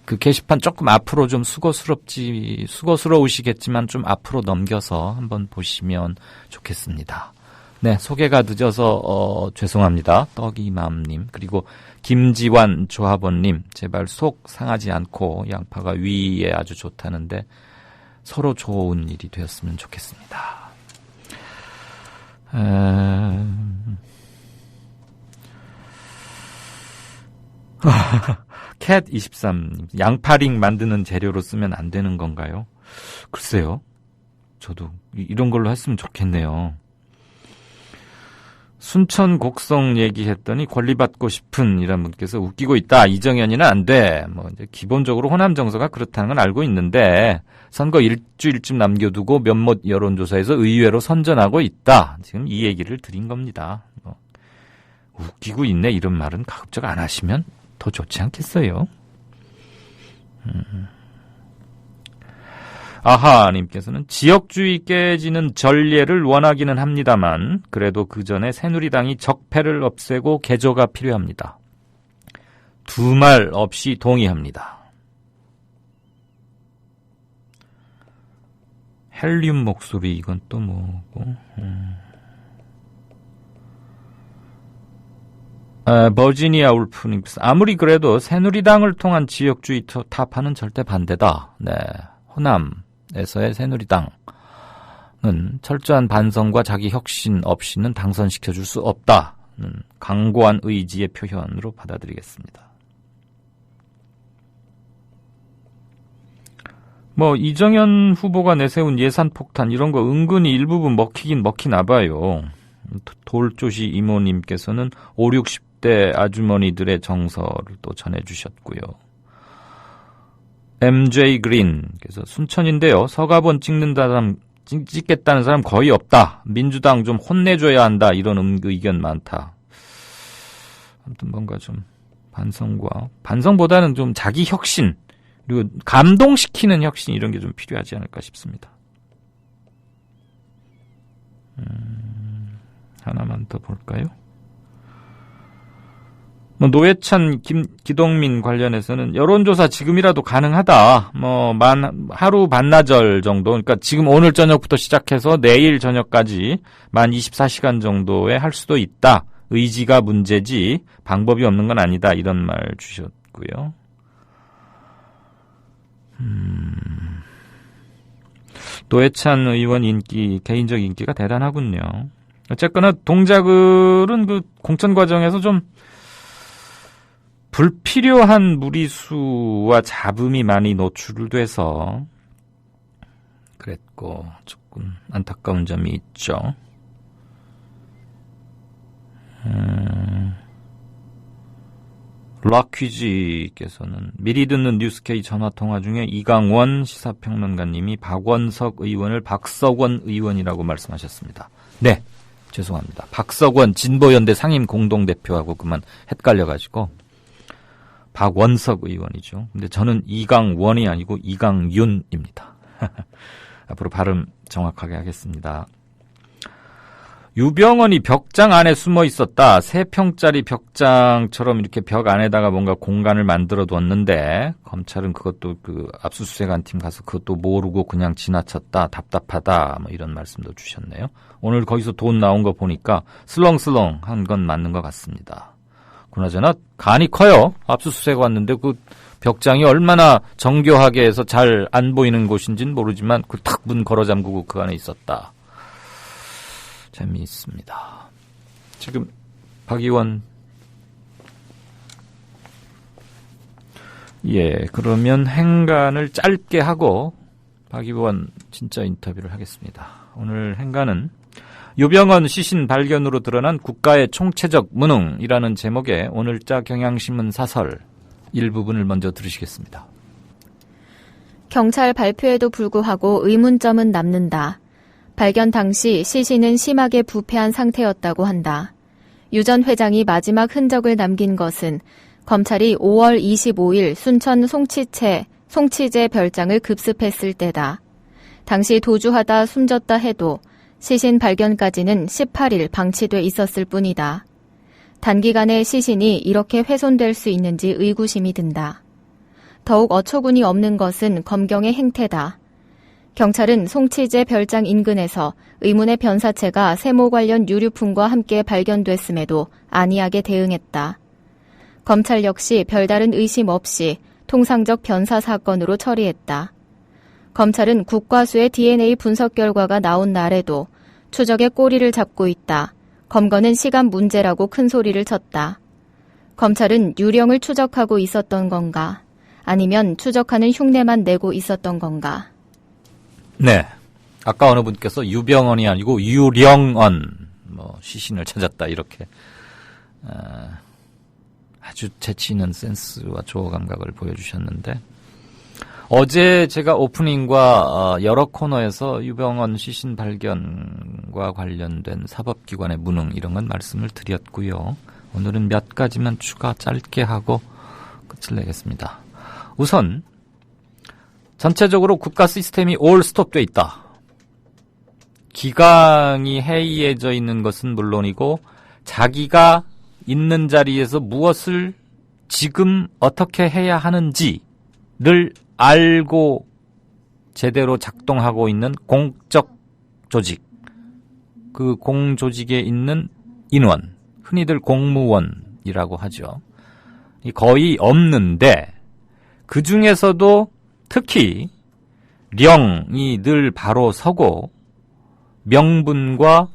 그 게시판 조금 앞으로 좀 수고스러우시겠지만 좀 앞으로 넘겨서 한번 보시면 좋겠습니다. 네, 소개가 늦어서 죄송합니다. 떡이맘님 그리고 김지환 조합원님 제발 속 상하지 않고 양파가 위에 아주 좋다는데 서로 좋은 일이 되었으면 좋겠습니다. 캣23님 양파링 만드는 재료로 쓰면 안 되는 건가요? 글쎄요. 저도 이런 걸로 했으면 좋겠네요. 순천 곡성 얘기했더니 권리받고 싶은 이란 분께서 웃기고 있다. 이정현이는 안 돼. 이제 기본적으로 호남 정서가 그렇다는 건 알고 있는데 선거 일주일쯤 남겨두고 몇몇 여론조사에서 의외로 선전하고 있다. 지금 이 얘기를 드린 겁니다. 웃기고 있네 이런 말은 가급적 안 하시면 더 좋지 않겠어요? 아하님께서는 지역주의 깨지는 전례를 원하기는 합니다만 그래도 그 전에 새누리당이 적폐를 없애고 개조가 필요합니다. 두 말 없이 동의합니다. 헬륨 목소리 이건 또 뭐고? 버지니아 울프님께서 아무리 그래도 새누리당을 통한 지역주의 타파는 절대 반대다. 네, 호남에서의 새누리당은 철저한 반성과 자기 혁신 없이는 당선시켜줄 수 없다는 강고한 의지의 표현으로 받아들이겠습니다. 이정현 후보가 내세운 예산폭탄 이런 거 은근히 일부분 먹히긴 먹히나 봐요. 돌조시 이모님께서는 5, 60대 아주머니들의 정서를 또 전해주셨고요. MJ 그린께서 순천인데요. 서가본 찍겠다는 사람 거의 없다. 민주당 좀 혼내줘야 한다. 이런 의견 많다. 아무튼 뭔가 좀 반성보다는 좀 자기 혁신 그리고 감동시키는 혁신 이런 게 좀 필요하지 않을까 싶습니다. 하나만 더 볼까요? 노회찬, 기동민 관련해서는 여론조사 지금이라도 가능하다. 하루 반나절 정도, 그러니까 지금 오늘 저녁부터 시작해서 내일 저녁까지 만 24시간 정도에 할 수도 있다. 의지가 문제지 방법이 없는 건 아니다. 이런 말 주셨고요. 노회찬 의원 개인적 인기가 대단하군요. 어쨌거나 동작을은 그 공천 과정에서 좀 불필요한 무리수와 잡음이 많이 노출돼서 그랬고 조금 안타까운 점이 있죠. 락퀴즈께서는 미리 듣는 뉴스K 전화통화 중에 이강원 시사평론가님이 박원석 의원을 박석원 의원이라고 말씀하셨습니다. 네, 죄송합니다. 박석원 진보연대 상임공동대표하고 그만 헷갈려가지고 박원석 의원이죠. 근데 저는 이강원이 아니고 이강윤입니다. 앞으로 발음 정확하게 하겠습니다. 유병언이 벽장 안에 숨어 있었다. 3평짜리 벽장처럼 이렇게 벽 안에다가 뭔가 공간을 만들어 뒀는데 검찰은 그것도 압수수색한 팀 가서 그것도 모르고 그냥 지나쳤다. 답답하다. 이런 말씀도 주셨네요. 오늘 거기서 돈 나온 거 보니까 슬렁슬렁한 건 맞는 것 같습니다. 그나저나 간이 커요. 압수수색 왔는데 그 벽장이 얼마나 정교하게 해서 잘 안 보이는 곳인지는 모르지만 그 탁 문 걸어 잠그고 그 안에 있었다. 재미있습니다. 지금 박 의원 그러면 행간을 짧게 하고 박 의원 진짜 인터뷰를 하겠습니다. 오늘 행간은 유병언 시신 발견으로 드러난 국가의 총체적 무능이라는 제목의 오늘자 경향신문 사설 일부분을 먼저 들으시겠습니다. 경찰 발표에도 불구하고 의문점은 남는다. 발견 당시 시신은 심하게 부패한 상태였다고 한다. 유 전 회장이 마지막 흔적을 남긴 것은 검찰이 5월 25일 순천 송치제 별장을 급습했을 때다. 당시 도주하다 숨졌다 해도 시신 발견까지는 18일 방치돼 있었을 뿐이다. 단기간에 시신이 이렇게 훼손될 수 있는지 의구심이 든다. 더욱 어처구니 없는 것은 검경의 행태다. 경찰은 송치제 별장 인근에서 의문의 변사체가 세모 관련 유류품과 함께 발견됐음에도 안이하게 대응했다. 검찰 역시 별다른 의심 없이 통상적 변사 사건으로 처리했다. 검찰은 국과수의 DNA 분석 결과가 나온 날에도 추적의 꼬리를 잡고 있다. 검거는 시간 문제라고 큰 소리를 쳤다. 검찰은 유령을 추적하고 있었던 건가? 아니면 추적하는 흉내만 내고 있었던 건가? 네. 아까 어느 분께서 유병언이 아니고 유령언, 시신을 찾았다, 이렇게, 아주 재치 있는 센스와 조어 감각을 보여주셨는데, 어제 제가 오프닝과 여러 코너에서 유병언 시신 발견과 관련된 사법기관의 무능, 이런 건 말씀을 드렸고요. 오늘은 몇 가지만 추가 짧게 하고 끝을 내겠습니다. 우선 전체적으로 국가 시스템이 올 스톱돼 있다. 기강이 해이해져 있는 것은 물론이고 자기가 있는 자리에서 무엇을 지금 어떻게 해야 하는지를 알고 제대로 작동하고 있는 공적 조직, 그 공조직에 있는 인원, 흔히들 공무원이라고 하죠. 거의 없는데 그 중에서도 특히 령이 늘 바로 서고 명분과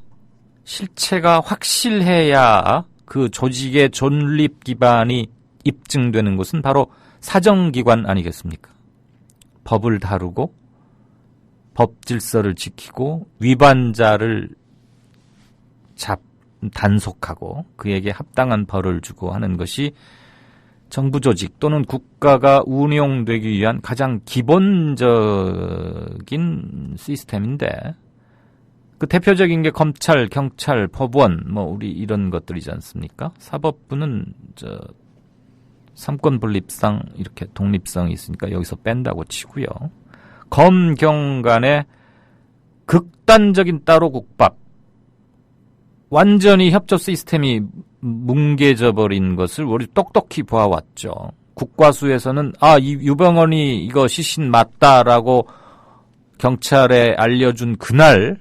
실체가 확실해야 그 조직의 존립 기반이 입증되는 것은 바로 사정기관 아니겠습니까? 법을 다루고 법 질서를 지키고 위반자를 단속하고 그에게 합당한 벌을 주고 하는 것이 정부 조직 또는 국가가 운용되기 위한 가장 기본적인 시스템인데, 그 대표적인 게 검찰, 경찰, 법원, 우리 이런 것들이지 않습니까? 사법부는 삼권 분립상 이렇게 독립성이 있으니까 여기서 뺀다고 치고요. 검, 경 간의 극단적인 따로 국밥, 완전히 협조 시스템이 뭉개져 버린 것을 우리 똑똑히 보아왔죠. 국과수에서는 이 유병언이 이거 시신 맞다라고 경찰에 알려준 그날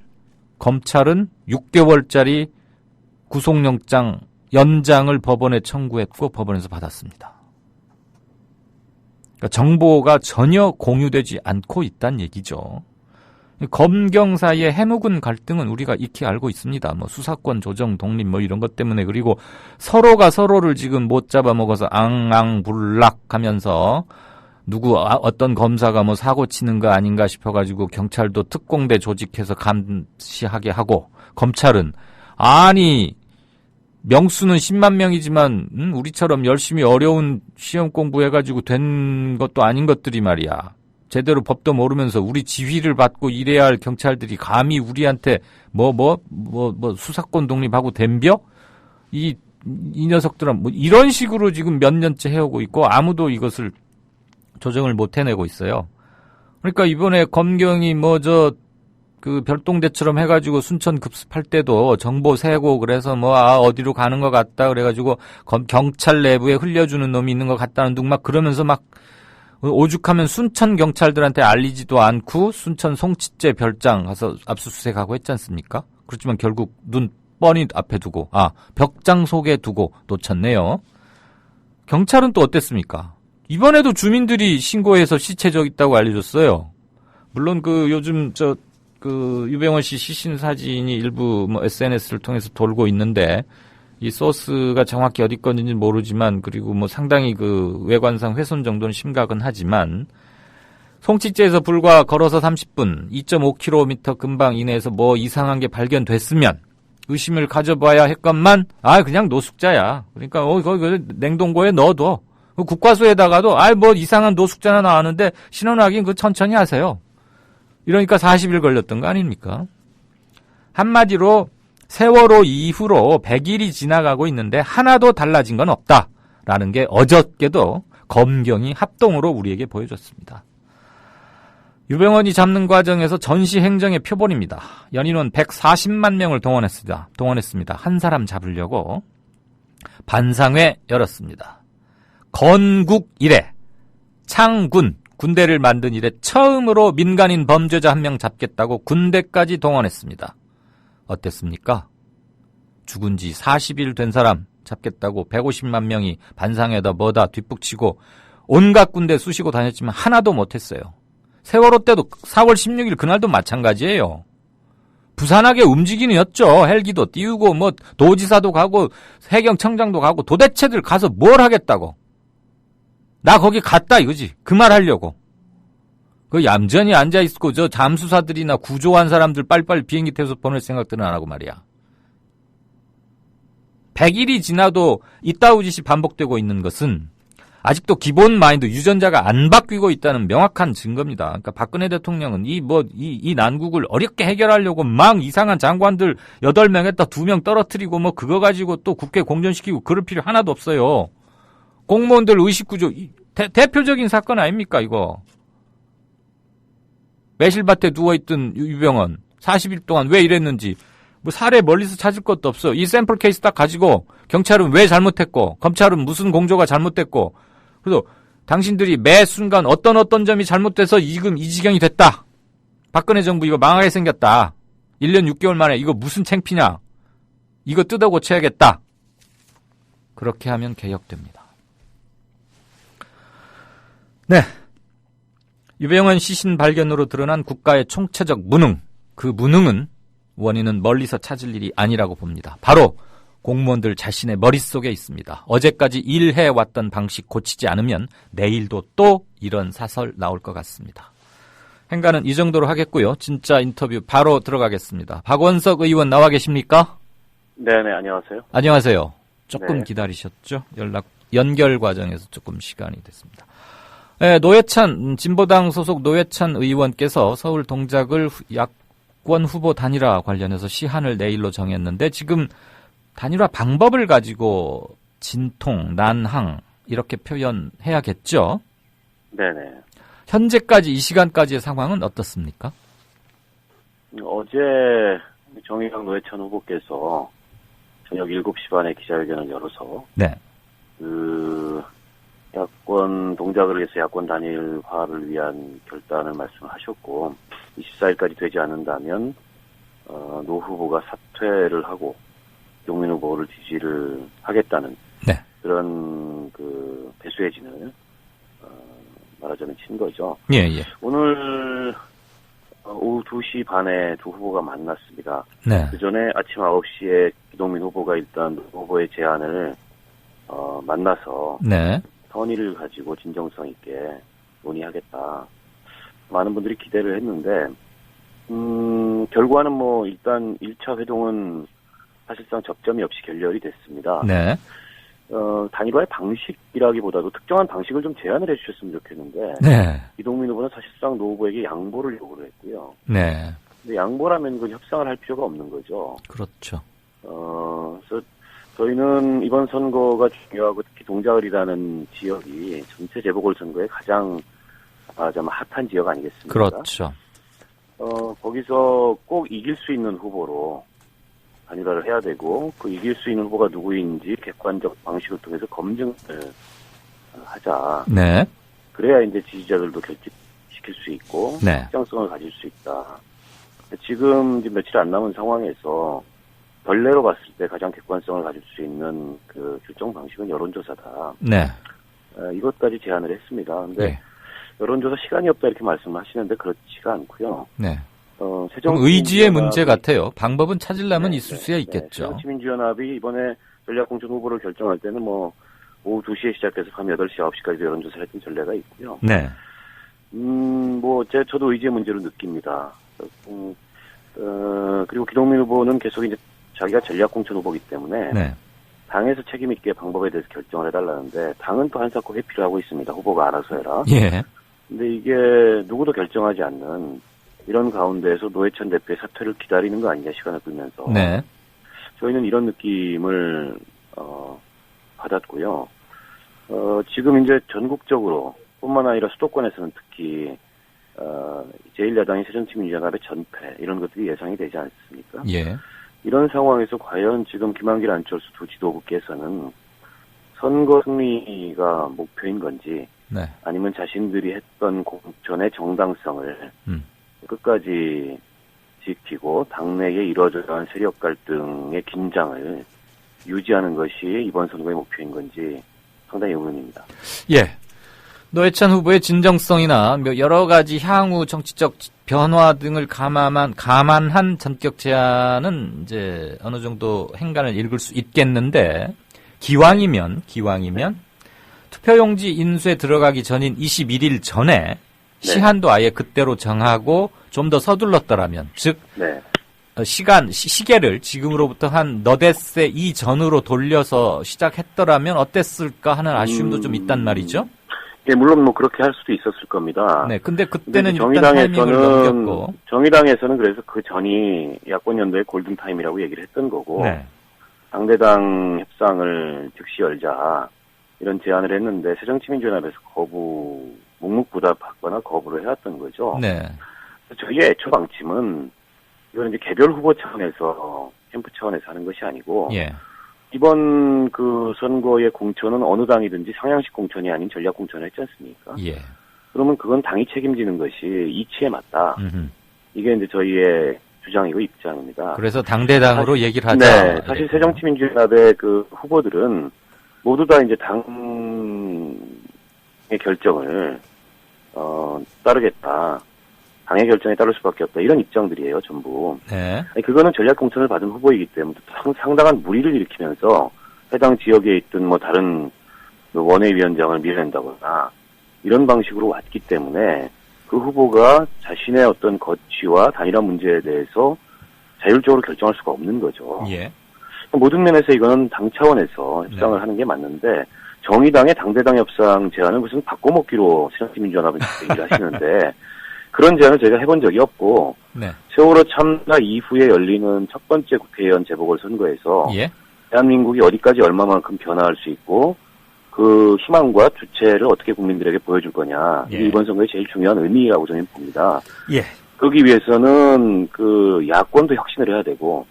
검찰은 6개월짜리 구속영장 연장을 법원에 청구했고 법원에서 받았습니다. 그러니까 정보가 전혀 공유되지 않고 있다는 얘기죠. 검경 사이의 해묵은 갈등은 우리가 익히 알고 있습니다. 수사권 조정 독립 이런 것 때문에, 그리고 서로가 서로를 지금 못 잡아먹어서 앙앙불락하면서 어떤 검사가 사고 치는 거 아닌가 싶어가지고 경찰도 특공대 조직해서 감시하게 하고, 검찰은 명수는 10만 명이지만 우리처럼 열심히 어려운 시험 공부해가지고 된 것도 아닌 것들이 말이야. 제대로 법도 모르면서 우리 지휘를 받고 일해야 할 경찰들이 감히 우리한테 수사권 독립하고 덤벼? 이 녀석들은 이런 식으로 지금 몇 년째 해오고 있고 아무도 이것을 조정을 못 해내고 있어요. 그러니까 이번에 검경이 별동대처럼 해가지고 순천 급습할 때도 정보 세고 그래서 어디로 가는 것 같다 그래가지고 경찰 내부에 흘려주는 놈이 있는 것 같다는 둥 그러면서 오죽하면 순천 경찰들한테 알리지도 않고 순천 송치제 별장 가서 압수수색하고 했지 않습니까? 그렇지만 결국 눈 뻔히 앞에 두고 벽장 속에 두고 놓쳤네요. 경찰은 또 어땠습니까? 이번에도 주민들이 신고해서 시체 저기 있다고 알려줬어요. 물론 요즘 유병언 씨 시신 사진이 일부 SNS를 통해서 돌고 있는데 이 소스가 정확히 어디 건지는 모르지만, 그리고 상당히 외관상 훼손 정도는 심각은 하지만, 송치제에서 불과 걸어서 30분, 2.5km 근방 이내에서 이상한 게 발견됐으면 의심을 가져봐야 했건만, 그냥 노숙자야. 그러니까 거기 냉동고에 넣어둬. 국과수에다가도 이상한 노숙자나 나왔는데 신원 확인 천천히 하세요. 이러니까 40일 걸렸던 거 아닙니까? 한마디로 세월호 이후로 100일이 지나가고 있는데 하나도 달라진 건 없다라는 게 어저께도 검경이 합동으로 우리에게 보여줬습니다. 유병헌이 잡는 과정에서 전시 행정의 표본입니다. 연인원 140만 명을 동원했습니다. 한 사람 잡으려고 반상회 열었습니다. 건국 이래 창군 군대를 만든 이래 처음으로 민간인 범죄자 한 명 잡겠다고 군대까지 동원했습니다. 어땠습니까? 죽은 지 40일 된 사람 잡겠다고 150만 명이 반상회다 뭐다 뒷북치고 온갖 군대 쑤시고 다녔지만 하나도 못했어요. 세월호 때도 4월 16일 그날도 마찬가지예요. 부산하게 움직이는였죠. 헬기도 띄우고 뭐 도지사도 가고 해경청장도 가고 도대체들 가서 뭘 하겠다고. 나 거기 갔다 이거지. 그 말 하려고. 그 얌전히 앉아있고 저 잠수사들이나 구조한 사람들 빨리빨리 비행기 태워서 보낼 생각들은 안 하고 말이야. 100일이 지나도 이따우 짓이 반복되고 있는 것은 아직도 기본 마인드 유전자가 안 바뀌고 있다는 명확한 증거입니다. 그러니까 박근혜 대통령은 이 난국을 어렵게 해결하려고 막 이상한 장관들 8명 했다 2명 떨어뜨리고 뭐 그거 가지고 또 국회 공전시키고 그럴 필요 하나도 없어요. 공무원들 의식구조 대표적인 사건 아닙니까 이거. 매실밭에 누워있던 유병헌 40일 동안 왜 이랬는지 뭐 사례 멀리서 찾을 것도 없어. 이 샘플 케이스 딱 가지고 경찰은 왜 잘못했고 검찰은 무슨 공조가 잘못됐고 그래서 당신들이 매 순간 어떤 점이 잘못돼서 지금 이 지경이 됐다. 박근혜 정부 이거 망하게 생겼다. 1년 6개월 만에 이거 무슨 창피냐. 이거 뜯어 고쳐야겠다. 그렇게 하면 개혁됩니다. 네. 유병헌 시신 발견으로 드러난 국가의 총체적 무능. 그 무능은 원인은 멀리서 찾을 일이 아니라고 봅니다. 바로 공무원들 자신의 머릿속에 있습니다. 어제까지 일해왔던 방식 고치지 않으면 내일도 또 이런 사설 나올 것 같습니다. 행가는 이 정도로 하겠고요. 진짜 인터뷰 바로 들어가겠습니다. 박원석 의원 나와 계십니까? 네네, 안녕하세요. 안녕하세요. 조금 네. 기다리셨죠? 연결 과정에서 조금 시간이 됐습니다. 네, 노회찬 진보당 소속 노회찬 의원께서 서울 동작을 야권 후보 단일화 관련해서 시한을 내일로 정했는데 지금 단일화 방법을 가지고 진통, 난항 이렇게 표현해야겠죠? 네네. 현재까지 이 시간까지의 상황은 어떻습니까? 어제 정의당 노회찬 후보께서 저녁 7시 반에 기자회견을 열어서 네. 야권 동작을 위해서 야권 단일화를 위한 결단을 말씀하셨고 24일까지 되지 않는다면 노 후보가 사퇴를 하고 용민 후보를 지지를 하겠다는 네. 그런 그 배수의 진을 말하자면 친 거죠. 예. 오늘 오후 2시 반에 두 후보가 만났습니다. 네. 그 전에 아침 9시에 기동민 후보가 일단 후보의 제안을 만나서 네. 선의를 가지고 진정성 있게 논의하겠다. 많은 분들이 기대를 했는데 결과는 뭐 일단 1차 회동은 사실상 접점이 없이 결렬이 됐습니다. 네. 단일화의 방식이라기보다도 특정한 방식을 좀 제안을 해주셨으면 좋겠는데 네. 이동민 후보는 사실상 노 후보에게 양보를 요구를 했고요. 네. 근데 양보라면 그 협상을 할 필요가 없는 거죠. 그렇죠. 그래서 저희는 이번 선거가 중요하고 특히 동작을이라는 지역이 전체 재보궐선거에 가장 핫한 지역 아니겠습니까? 그렇죠. 거기서 꼭 이길 수 있는 후보로 단일화를 해야 되고 그 이길 수 있는 후보가 누구인지 객관적 방식을 통해서 검증을 하자. 네. 그래야 이제 지지자들도 결집시킬 수 있고 네. 확장성을 가질 수 있다. 지금 이제 며칠 안 남은 상황에서 전례로 봤을 때 가장 객관성을 가질 수 있는 그 결정 방식은 여론조사다. 네. 이것까지 제안을 했습니다. 근데 네. 여론조사 시간이 없다 이렇게 말씀하시는데 그렇지가 않고요. 네. 새정 의지의 문제 같아요. 방법은 찾으려면 있을 수야 있겠죠. 새정치민주연합이 이번에 전략공천 후보를 결정할 때는 뭐 오후 2시에 시작해서 밤 8시, 9시까지 여론조사를 했던 전례가 있고요. 네. 저도 의지의 문제로 느낍니다. 그리고 기동민 후보는 계속 이제 자기가 전략공천 후보이기 때문에 네. 당에서 책임있게 방법에 대해서 결정을 해달라는데 당은 또 한사코 회피를 하고 있습니다. 후보가 알아서 해라. 예. 근데 이게 누구도 결정하지 않는 이런 가운데에서 노회찬 대표의 사퇴를 기다리는 거 아니냐, 시간을 끌면서. 네. 저희는 이런 느낌을 받았고요. 지금 이제 전국적으로 뿐만 아니라 수도권에서는 특히 제1야당이 새정치민주연합의 전패 이런 것들이 예상이 되지 않습니까? 예. 이런 상황에서 과연 지금 김한길, 안철수 두 지도부께서는 선거 승리가 목표인 건지 네. 아니면 자신들이 했던 공천의 정당성을 끝까지 지키고 당내에 이루어져야 한 세력 갈등의 긴장을 유지하는 것이 이번 선거의 목표인 건지 상당히 의문입니다. 예. 노회찬 후보의 진정성이나 여러 가지 향후 정치적 변화 등을 감안한 전격 제안은 이제 어느 정도 행간을 읽을 수 있겠는데 기왕이면 투표용지 인수에 들어가기 전인 21일 전에 시한도 아예 그때로 정하고 좀 더 서둘렀더라면, 즉 시계를 지금으로부터 한 너댓새 이전으로 돌려서 시작했더라면 어땠을까 하는 아쉬움도 좀 있단 말이죠. 예, 물론 뭐 그렇게 할 수도 있었을 겁니다. 네, 근데 그때는 일단 타이밍을 넘겼고. 정의당에서는 그래서 그 전이 야권연대의 골든타임이라고 얘기를 했던 거고, 네. 당대당 협상을 즉시 열자 이런 제안을 했는데 새정치민주연합에서 묵묵부답하거나 거부를 해왔던 거죠. 네. 저희의 애초 방침은 이건 이제 개별 후보 차원에서 캠프 차원에서 하는 것이 아니고 예. 이번 그 선거의 공천은 어느 당이든지 상향식 공천이 아닌 전략 공천을 했지 않습니까? 예. 그러면 그건 당이 책임지는 것이 이치에 맞다. 이게 이제 저희의 주장이고 입장입니다. 그래서 당대당으로 얘기를 하자. 네, 사실 새정치민주연합의 그 후보들은 모두 다 이제 당의 결정을 따르겠다. 당의 결정에 따를 수밖에 없다. 이런 입장들이에요, 전부. 네. 아니, 그거는 전략 공천을 받은 후보이기 때문에 상당한 무리를 일으키면서 해당 지역에 있던 뭐 다른 원외위원장을 밀어낸다거나 이런 방식으로 왔기 때문에 그 후보가 자신의 어떤 거취와 단일화 문제에 대해서 자율적으로 결정할 수가 없는 거죠. 예. 모든 면에서 이거는 당 차원에서 협상을 하는 게 맞는데 정의당의 당대당 협상 제안을 무슨 바꿔먹기로 새정치민주연합은 얘기를 하시는데 그런 제안을 저희가 해본 적이 없고 네. 세월호 참사 이후에 열리는 첫 번째 국회의원 재보궐선거에서 예. 대한민국이 어디까지 얼마만큼 변화할 수 있고 그 희망과 주체를 어떻게 국민들에게 보여줄 거냐. 이게 이번 선거의 제일 중요한 의미라고 저는 봅니다. 예. 그러기 위해서는 그 야권도 혁신을 해야 되고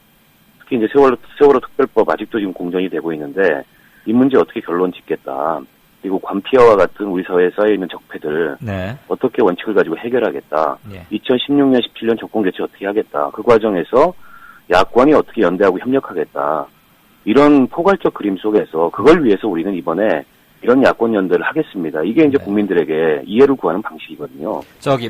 특히 이제 세월호 특별법 아직도 지금 공전이 되고 있는데 이 문제 어떻게 결론 짓겠다. 그리고 관피아와 같은 우리 사회에 쌓여있는 적폐들 네. 어떻게 원칙을 가지고 해결하겠다. 예. 2016년, 17년 정권 교체 어떻게 하겠다. 그 과정에서 야권이 어떻게 연대하고 협력하겠다. 이런 포괄적 그림 속에서 그걸 위해서 우리는 이번에 이런 야권 연대를 하겠습니다. 이게 이제 국민들에게 이해를 구하는 방식이거든요.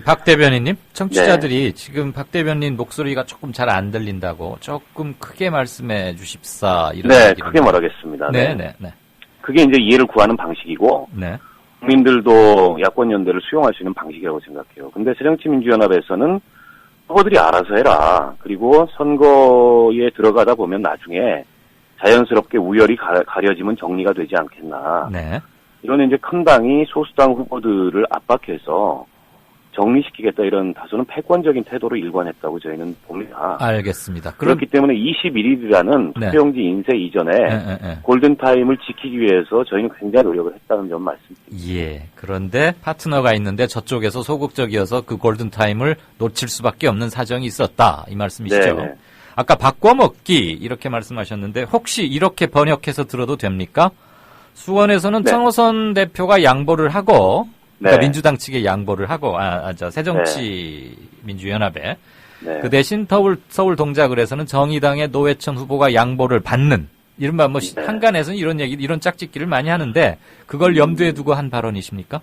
박 대변인님, 청취자들이 지금 박 대변인 목소리가 조금 잘 안 들린다고 조금 크게 말씀해 주십사. 이런 네, 크게 말하겠습니다. 네. 그게 이제 이해를 구하는 방식이고, 네. 국민들도 야권 연대를 수용할 수 있는 방식이라고 생각해요. 근데 새정치민주연합에서는 후보들이 알아서 해라. 그리고 선거에 들어가다 보면 나중에 자연스럽게 우열이 가려지면 정리가 되지 않겠나. 네. 이런 이제 큰 당이 소수당 후보들을 압박해서 정리시키겠다 이런 다소는 패권적인 태도로 일관했다고 저희는 봅니다. 알겠습니다. 그렇기 때문에 21일이라는 투표용지 인쇄 이전에 골든타임을 지키기 위해서 저희는 굉장히 노력을 했다는 점 말씀드립니다. 예. 그런데 파트너가 있는데 저쪽에서 소극적이어서 그 골든타임을 놓칠 수밖에 없는 사정이 있었다. 이 말씀이시죠? 네네. 아까 바꿔먹기 이렇게 말씀하셨는데 혹시 이렇게 번역해서 들어도 됩니까? 수원에서는 청호선 대표가 양보를 하고 그러니까 민주당 측에 양보를 하고 새정치민주연합에 그 대신 서울 동작을에서는 정의당의 노회찬 후보가 양보를 받는 이른바 뭐 한간에서는 이런 짝짓기를 많이 하는데 그걸 염두에 두고 한 발언이십니까?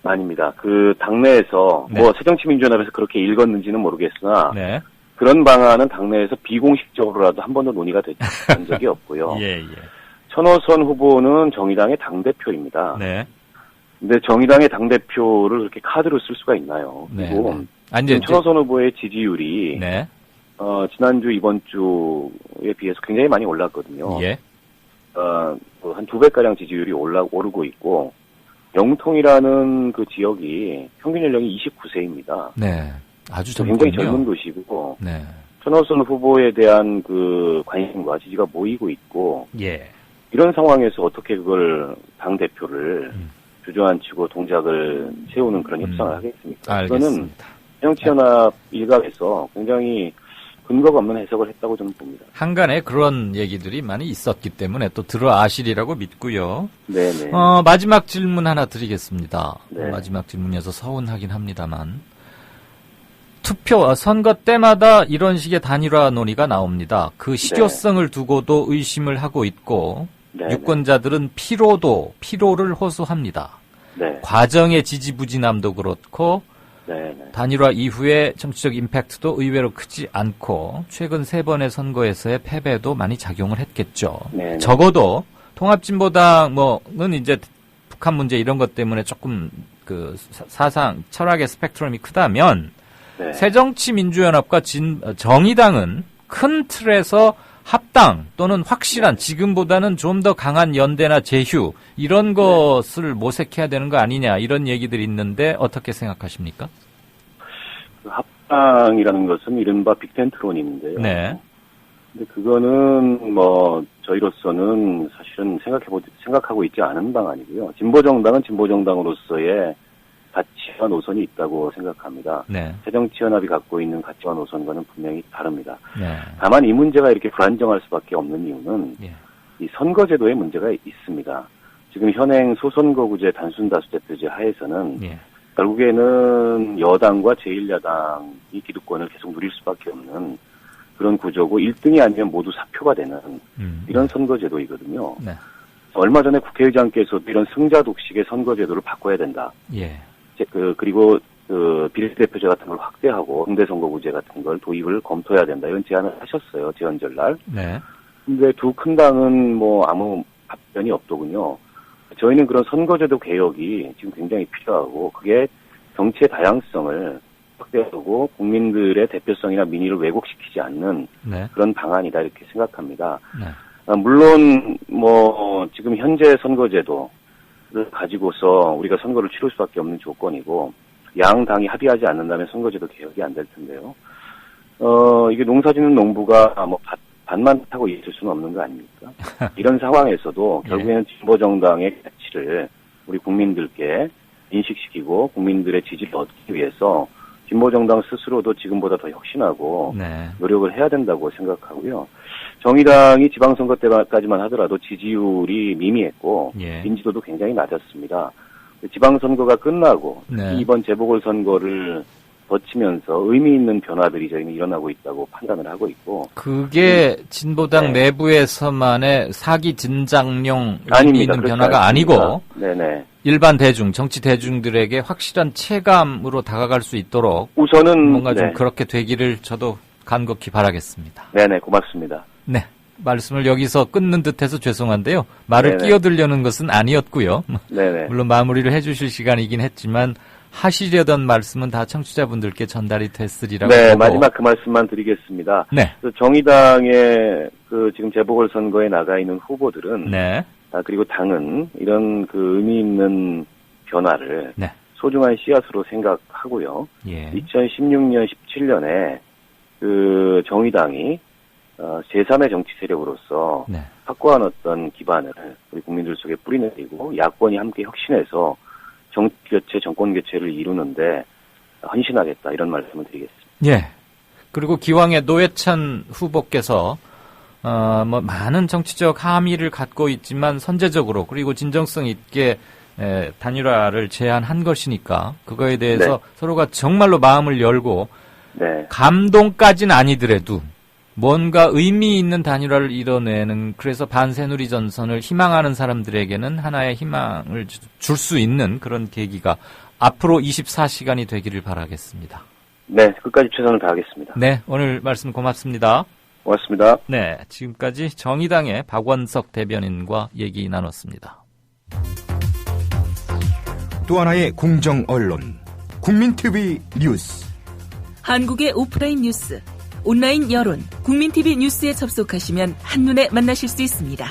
아닙니다. 그 당내에서 뭐 새정치민주연합에서 그렇게 읽었는지는 모르겠으나 네. 그런 방안은 당내에서 비공식적으로라도 한 번도 논의가 된 적이 없고요. 예. 천호선 후보는 정의당의 당대표입니다. 네. 근데 정의당의 당대표를 그렇게 카드로 쓸 수가 있나요? 그리고 천호선 후보의 지지율이 지난주 이번 주에 비해서 굉장히 많이 올랐거든요. 예. 한 2배가량 지지율이 오르고 있고 영통이라는 그 지역이 평균 연령이 29세입니다. 네. 아주 굉장히 젊군요. 젊은 도시고 네. 천하우선 후보에 대한 그 관심과 지지가 모이고 있고 예. 이런 상황에서 어떻게 그걸 당 대표를 주저앉히고 동작을 세우는 그런 협상을 하겠습니까? 알겠습니다. 그거는 새정치연합 일각에서 굉장히 근거가 없는 해석을 했다고 저는 봅니다. 한간에 그런 얘기들이 많이 있었기 때문에 또 들어 아시리라고 믿고요. 네네. 마지막 질문 하나 드리겠습니다. 네. 마지막 질문이어서 서운하긴 합니다만. 선거 때마다 이런 식의 단일화 논의가 나옵니다. 그 실효성을 두고도 의심을 하고 있고, 유권자들은 피로를 호소합니다. 네. 과정의 지지부진함도 그렇고, 단일화 이후에 정치적 임팩트도 의외로 크지 않고, 최근 3번의 선거에서의 패배도 많이 작용을 했겠죠. 네네. 적어도 통합진보당은 이제 북한 문제 이런 것 때문에 조금 그 사상, 철학의 스펙트럼이 크다면, 새정치민주연합과 정의당은 큰 틀에서 합당 또는 확실한 지금보다는 좀 더 강한 연대나 제휴 이런 것을 모색해야 되는 거 아니냐 이런 얘기들이 있는데 어떻게 생각하십니까? 그 합당이라는 것은 이른바 빅텐트론인데요. 네. 근데 그거는 뭐 저희로서는 사실은 생각하고 있지 않은 방안이고요. 진보정당은 진보정당으로서의 가치와 노선이 있다고 생각합니다. 네. 새정치연합이 갖고 있는 가치와 노선과는 분명히 다릅니다. 네. 다만 이 문제가 이렇게 불안정할 수밖에 없는 이유는 이 선거제도에 문제가 있습니다. 지금 현행 소선거구제 단순다수대표제 하에서는 결국에는 여당과 제1야당이 기득권을 계속 누릴 수밖에 없는 그런 구조고 1등이 아니면 모두 사표가 되는 이런 선거제도이거든요. 네. 얼마 전에 국회의장께서도 이런 승자 독식의 선거제도를 바꿔야 된다. 예. 그리고 비례대표제 같은 걸 확대하고 응대선거구제 같은 걸 도입을 검토해야 된다. 이런 제안을 하셨어요. 제헌절날. 네. 근데 두 큰 당은 뭐 아무 답변이 없더군요. 저희는 그런 선거제도 개혁이 지금 굉장히 필요하고 그게 정치의 다양성을 확대하고 국민들의 대표성이나 민의를 왜곡시키지 않는 그런 방안이다 이렇게 생각합니다. 물론 뭐 지금 현재 선거제도를 가지고서 우리가 선거를 치를 수밖에 없는 조건이고 양 당이 합의하지 않는다면 선거제도 개혁이 안 될 텐데요. 이게 농사짓는 농부가 뭐 밭만 타고 있을 수는 없는 거 아닙니까? 이런 상황에서도 결국에는 진보정당의 가치를 우리 국민들께 인식시키고 국민들의 지지를 얻기 위해서 진보정당 스스로도 지금보다 더 혁신하고 노력을 해야 된다고 생각하고요. 정의당이 지방선거 때까지만 하더라도 지지율이 미미했고 인지도도 굉장히 낮았습니다. 지방선거가 끝나고 이번 재보궐선거를 거치면서 의미 있는 변화들이 저희는 일어나고 있다고 판단을 하고 있고 그게 진보당 내부에서만의 사기 진작용 의미 있는 변화가 아니고 일반 대중, 정치 대중들에게 확실한 체감으로 다가갈 수 있도록 우선은 뭔가 좀 그렇게 되기를 저도 간곡히 바라겠습니다. 네네, 고맙습니다. 네. 말씀을 여기서 끊는 듯해서 죄송한데요. 말을 끼어들려는 것은 아니었고요. 물론 마무리를 해주실 시간이긴 했지만 하시려던 말씀은 다 청취자분들께 전달이 됐으리라고 보고. 마지막 그 말씀만 드리겠습니다. 정의당의 그 지금 재보궐선거에 나가 있는 후보들은 그리고 당은 이런 그 의미 있는 변화를 소중한 씨앗으로 생각하고요. 2016년, 17년에 그 정의당이 제3의 정치 세력으로서 확고한 어떤 기반을 우리 국민들 속에 뿌리내리고 야권이 함께 혁신해서 정치 교체, 정권 교체를 이루는데 헌신하겠다 이런 말씀을 드리겠습니다. 예. 그리고 기왕에 노회찬 후보께서 뭐 많은 정치적 함의를 갖고 있지만 선제적으로 그리고 진정성 있게 단일화를 제안한 것이니까 그거에 대해서 서로가 정말로 마음을 열고 감동까지는 아니더라도 뭔가 의미 있는 단일화를 이뤄내는 그래서 반새누리 전선을 희망하는 사람들에게는 하나의 희망을 줄 수 있는 그런 계기가 앞으로 24시간이 되기를 바라겠습니다. 네, 끝까지 최선을 다하겠습니다. 네, 오늘 말씀 고맙습니다. 고맙습니다. 네, 지금까지 정의당의 박원석 대변인과 얘기 나눴습니다. 또 하나의 공정 언론, 국민TV 뉴스. 한국의 오프라인 뉴스, 온라인 여론, 국민TV 뉴스에 접속하시면 한눈에 만나실 수 있습니다.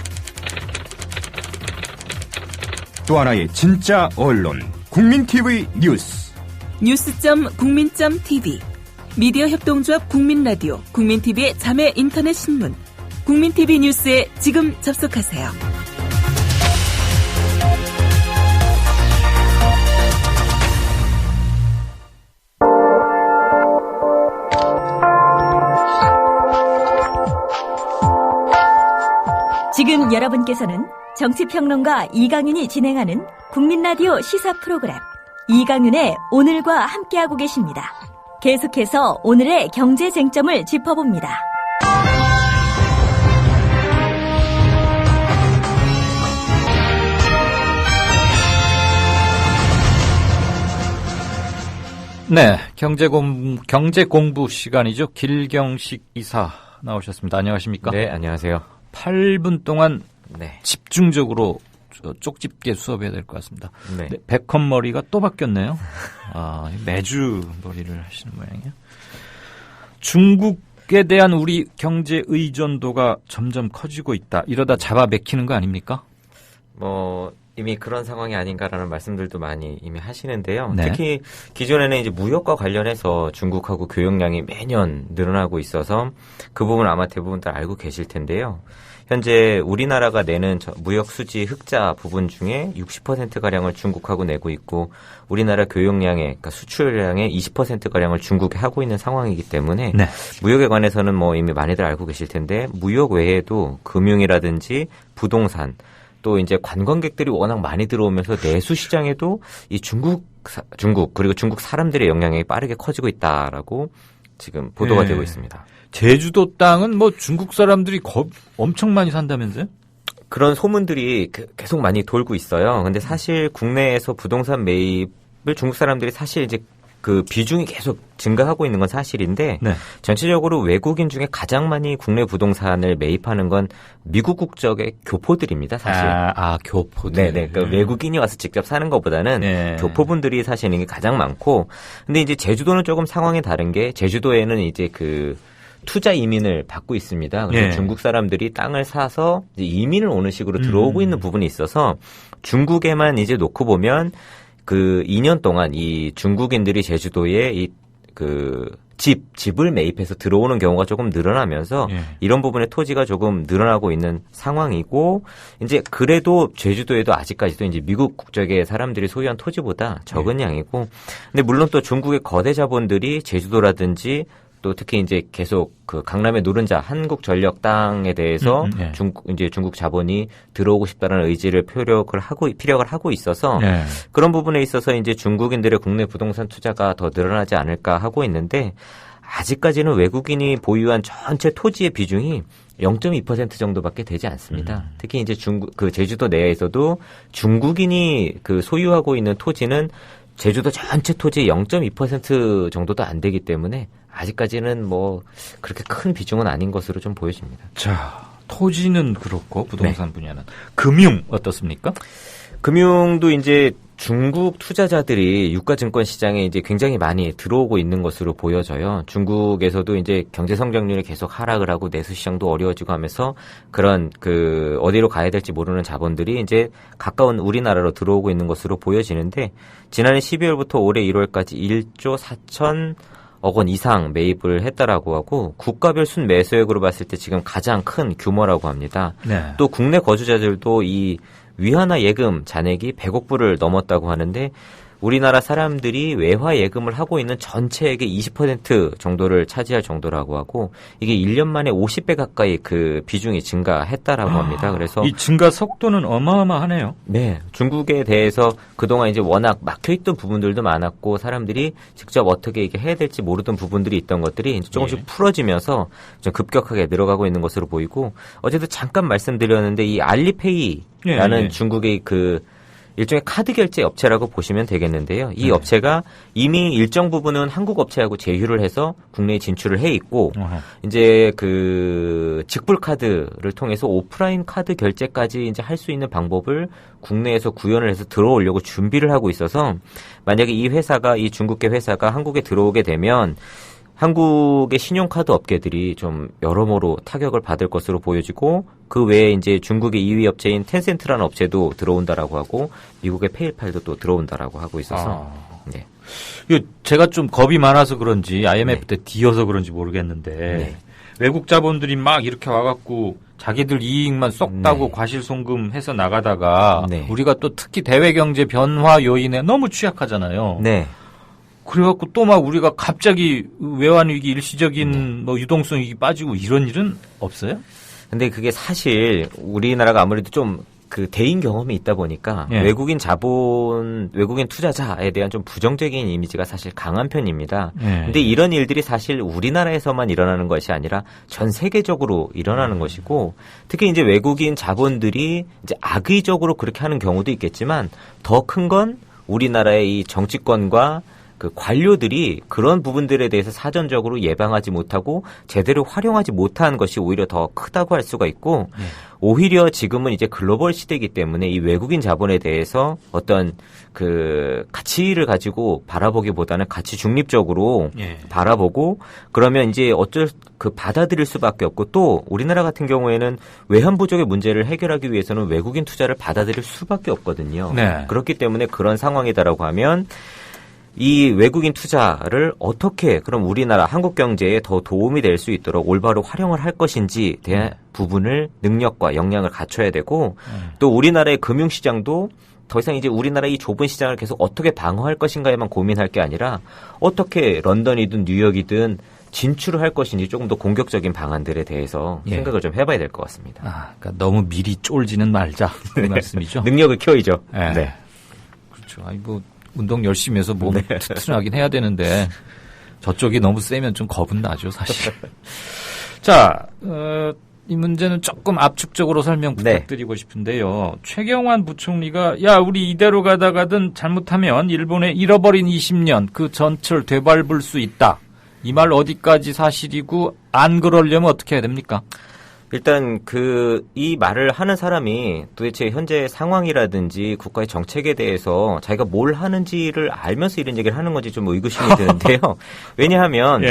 또 하나의 진짜 언론, 국민TV 뉴스. 뉴스.국민.tv, 미디어 협동조합 국민라디오, 국민TV의 자매 인터넷 신문, 국민TV 뉴스에 지금 접속하세요. 지금 여러분께서는 정치평론가 이강윤이 진행하는 국민라디오 시사 프로그램 이강윤의 오늘과 함께하고 계십니다. 계속해서 오늘의 경제 쟁점을 짚어봅니다. 네, 경제 공부 시간이죠. 길경식 이사 나오셨습니다. 안녕하십니까? 네, 안녕하세요. 8분 동안 네. 집중적으로 쪽집게 수업해야 될 것 같습니다. 네. 네, 백헌 머리가 또 바뀌었네요. 아, 매주 머리를 하시는 모양이에요. 중국에 대한 우리 경제 의존도가 점점 커지고 있다. 이러다 잡아 맥히는 거 아닙니까? 이미 그런 상황이 아닌가라는 말씀들도 많이 이미 하시는데요. 네. 특히 기존에는 이제 무역과 관련해서 중국하고 교역량이 매년 늘어나고 있어서 그 부분 아마 대부분들 알고 계실 텐데요. 현재 우리나라가 내는 무역 수지 흑자 부분 중에 60%가량을 중국하고 내고 있고 우리나라 교역량의 그러니까 수출량의 20%가량을 중국에 하고 있는 상황이기 때문에 네. 무역에 관해서는 이미 많이들 알고 계실 텐데 무역 외에도 금융이라든지 부동산 또 이제 관광객들이 워낙 많이 들어오면서 내수 시장에도 이 중국 그리고 중국 사람들의 영향이 빠르게 커지고 있다라고 지금 보도가 되고 있습니다. 제주도 땅은 중국 사람들이 엄청 많이 산다면서요? 그런 소문들이 계속 많이 돌고 있어요. 근데 사실 국내에서 부동산 매입을 중국 사람들이 사실 이제 그 비중이 계속 증가하고 있는 건 사실인데 네. 전체적으로 외국인 중에 가장 많이 국내 부동산을 매입하는 건 미국 국적의 교포들입니다. 사실. 교포들. 네네. 그러니까 외국인이 와서 직접 사는 것보다는 네. 교포분들이 사시는 게 가장 많고, 근데 이제 제주도는 조금 상황이 다른 게 제주도에는 이제 그 투자 이민을 받고 있습니다. 그래서 네. 중국 사람들이 땅을 사서 이제 이민을 오는 식으로 들어오고 있는 부분이 있어서 중국에만 이제 놓고 보면. 그 2년 동안 이 중국인들이 제주도에 집을 매입해서 들어오는 경우가 조금 늘어나면서 이런 부분의 토지가 조금 늘어나고 있는 상황이고 이제 그래도 제주도에도 아직까지도 이제 미국 국적의 사람들이 소유한 토지보다 적은 양이고 근데 물론 또 중국의 거대 자본들이 제주도라든지 또 특히 이제 계속 그 강남의 노른자 한국전력 땅에 대해서 중국 자본이 들어오고 싶다는 의지를 피력을 하고 있어서 그런 부분에 있어서 이제 중국인들의 국내 부동산 투자가 더 늘어나지 않을까 하고 있는데 아직까지는 외국인이 보유한 전체 토지의 비중이 0.2% 정도밖에 되지 않습니다. 특히 이제 제주도 내에서도 중국인이 그 소유하고 있는 토지는 제주도 전체 토지의 0.2% 정도도 안 되기 때문에 아직까지는 그렇게 큰 비중은 아닌 것으로 좀 보여집니다. 자, 토지는 그렇고 부동산 분야는 금융 어떻습니까? 금융도 이제 중국 투자자들이 유가증권 시장에 이제 굉장히 많이 들어오고 있는 것으로 보여져요. 중국에서도 이제 경제 성장률이 계속 하락을 하고 내수 시장도 어려워지고 하면서 그런 어디로 가야 될지 모르는 자본들이 이제 가까운 우리나라로 들어오고 있는 것으로 보여지는데 지난해 12월부터 올해 1월까지 1조 4천억 원 이상 매입을 했다라고 하고 국가별 순매수액으로 봤을 때 지금 가장 큰 규모라고 합니다. 네. 또 국내 거주자들도 이 위안화 예금 잔액이 100억 불을 넘었다고 하는데 우리나라 사람들이 외화 예금을 하고 있는 전체액의 20% 정도를 차지할 정도라고 하고 이게 1년 만에 50배 가까이 그 비중이 증가했다라고 합니다. 그래서 이 증가 속도는 어마어마하네요. 네, 중국에 대해서 그동안 이제 워낙 막혀있던 부분들도 많았고 사람들이 직접 어떻게 이게 해야 될지 모르던 부분들이 있던 것들이 이제 조금씩 풀어지면서 좀 급격하게 늘어가고 있는 것으로 보이고 어제도 잠깐 말씀드렸는데 이 알리페이라는 중국의 일종의 카드 결제 업체라고 보시면 되겠는데요. 이 업체가 이미 일정 부분은 한국 업체하고 제휴를 해서 국내에 진출을 해 있고 이제 직불 카드를 통해서 오프라인 카드 결제까지 이제 할 수 있는 방법을 국내에서 구현을 해서 들어오려고 준비를 하고 있어서 만약에 이 중국계 회사가 한국에 들어오게 되면 한국의 신용카드 업계들이 좀 여러모로 타격을 받을 것으로 보여지고 그 외에 이제 중국의 2위 업체인 텐센트라는 업체도 들어온다라고 하고 미국의 페이팔도 또 들어온다라고 하고 있어서 제가 좀 겁이 많아서 그런지 IMF 때 뒤어서 그런지 모르겠는데 외국 자본들이 막 이렇게 와갖고 자기들 이익만 쏙 따고 과실송금해서 나가다가 우리가 또 특히 대외경제 변화 요인에 너무 취약하잖아요. 네. 그래갖고 또 막 우리가 갑자기 외환위기 일시적인 뭐 유동성이 빠지고 이런 일은 없어요? 근데 그게 사실 우리나라가 아무래도 좀 그 대인 경험이 있다 보니까 외국인 투자자에 대한 좀 부정적인 이미지가 사실 강한 편입니다. 근데 이런 일들이 사실 우리나라에서만 일어나는 것이 아니라 전 세계적으로 일어나는 것이고, 특히 이제 외국인 자본들이 이제 악의적으로 그렇게 하는 경우도 있겠지만 더 큰 건 우리나라의 이 정치권과 그 관료들이 그런 부분들에 대해서 사전적으로 예방하지 못하고 제대로 활용하지 못한 것이 오히려 더 크다고 할 수가 있고, 오히려 지금은 이제 글로벌 시대이기 때문에 이 외국인 자본에 대해서 어떤 그 가치를 가지고 바라보기보다는 가치 중립적으로 바라보고, 그러면 이제 받아들일 수밖에 없고, 또 우리나라 같은 경우에는 외환 부족의 문제를 해결하기 위해서는 외국인 투자를 받아들일 수밖에 없거든요. 그렇기 때문에 그런 상황이다라고 하면 이 외국인 투자를 어떻게 그럼 우리나라 한국 경제에 더 도움이 될 수 있도록 올바로 활용을 할 것인지에 대한 부분을 능력과 역량을 갖춰야 되고, 또 우리나라의 금융시장도 더 이상 이제 우리나라 이 좁은 시장을 계속 어떻게 방어할 것인가에만 고민할 게 아니라 어떻게 런던이든 뉴욕이든 진출을 할 것인지 조금 더 공격적인 방안들에 대해서 생각을 좀 해봐야 될 것 같습니다. 그러니까 너무 미리 쫄지는 말자 그 말씀이죠. 능력을 키워야죠. 네. 그렇죠. 아니 뭐 운동 열심히 해서 몸 튼튼하긴 해야 되는데 저쪽이 너무 세면 좀 겁은 나죠, 사실. 자, 이 문제는 조금 압축적으로 설명 부탁드리고 싶은데요. 최경환 부총리가 야, 우리 이대로 가다가든 잘못하면 일본의 잃어버린 20년 그 전철 되밟을 수 있다. 이 말 어디까지 사실이고 안 그러려면 어떻게 해야 됩니까? 일단 이 말을 하는 사람이 도대체 현재 상황이라든지 국가의 정책에 대해서 자기가 뭘 하는지를 알면서 이런 얘기를 하는 건지 좀 의구심이 드는데요. 왜냐하면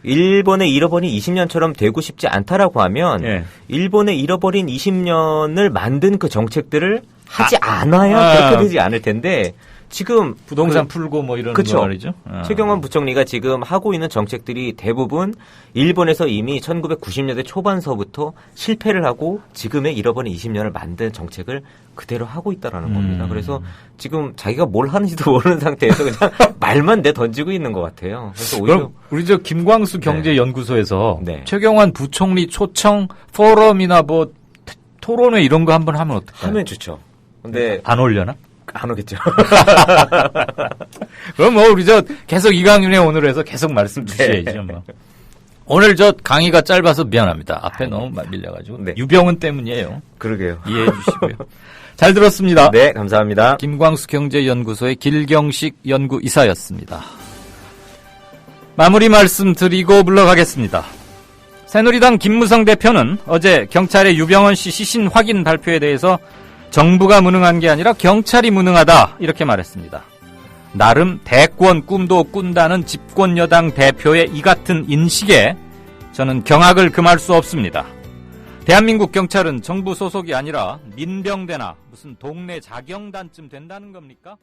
일본의 잃어버린 20년처럼 되고 싶지 않다라고 하면 일본의 잃어버린 20년을 만든 그 정책들을 하지 않아야 그렇게 되지 않을 텐데, 지금 부동산 풀고 뭐 이런 거 말이죠. 최경환 부총리가 지금 하고 있는 정책들이 대부분 일본에서 이미 1990년대 초반서부터 실패를 하고 지금의 잃어버린 20년을 만든 정책을 그대로 하고 있다라는 겁니다. 그래서 지금 자기가 뭘 하는지도 모르는 상태에서 그냥 말만 던지고 있는 것 같아요. 그래서 오히려 그럼 우리 김광수 경제연구소에서 최경환 부총리 초청 포럼이나 뭐 토론회 이런 거 한번 하면 어떨까요? 하면 좋죠. 근데 안 올려나? 안 오겠죠. 그럼 뭐 우리 계속 이강윤의 오늘 해서 계속 말씀 주셔야죠. 뭐. 오늘 강의가 짧아서 미안합니다. 앞에 너무 밀려가지고. 유병은 때문이에요. 그러게요. 이해해 주시고요. 잘 들었습니다. 네, 감사합니다. 김광수 경제연구소의 길경식 연구이사였습니다. 마무리 말씀 드리고 물러가겠습니다. 새누리당 김무성 대표는 어제 경찰의 유병헌 씨 시신 확인 발표에 대해서 정부가 무능한 게 아니라 경찰이 무능하다 이렇게 말했습니다. 나름 대권 꿈도 꾼다는 집권여당 대표의 이 같은 인식에 저는 경악을 금할 수 없습니다. 대한민국 경찰은 정부 소속이 아니라 민병대나 무슨 동네 자경단쯤 된다는 겁니까?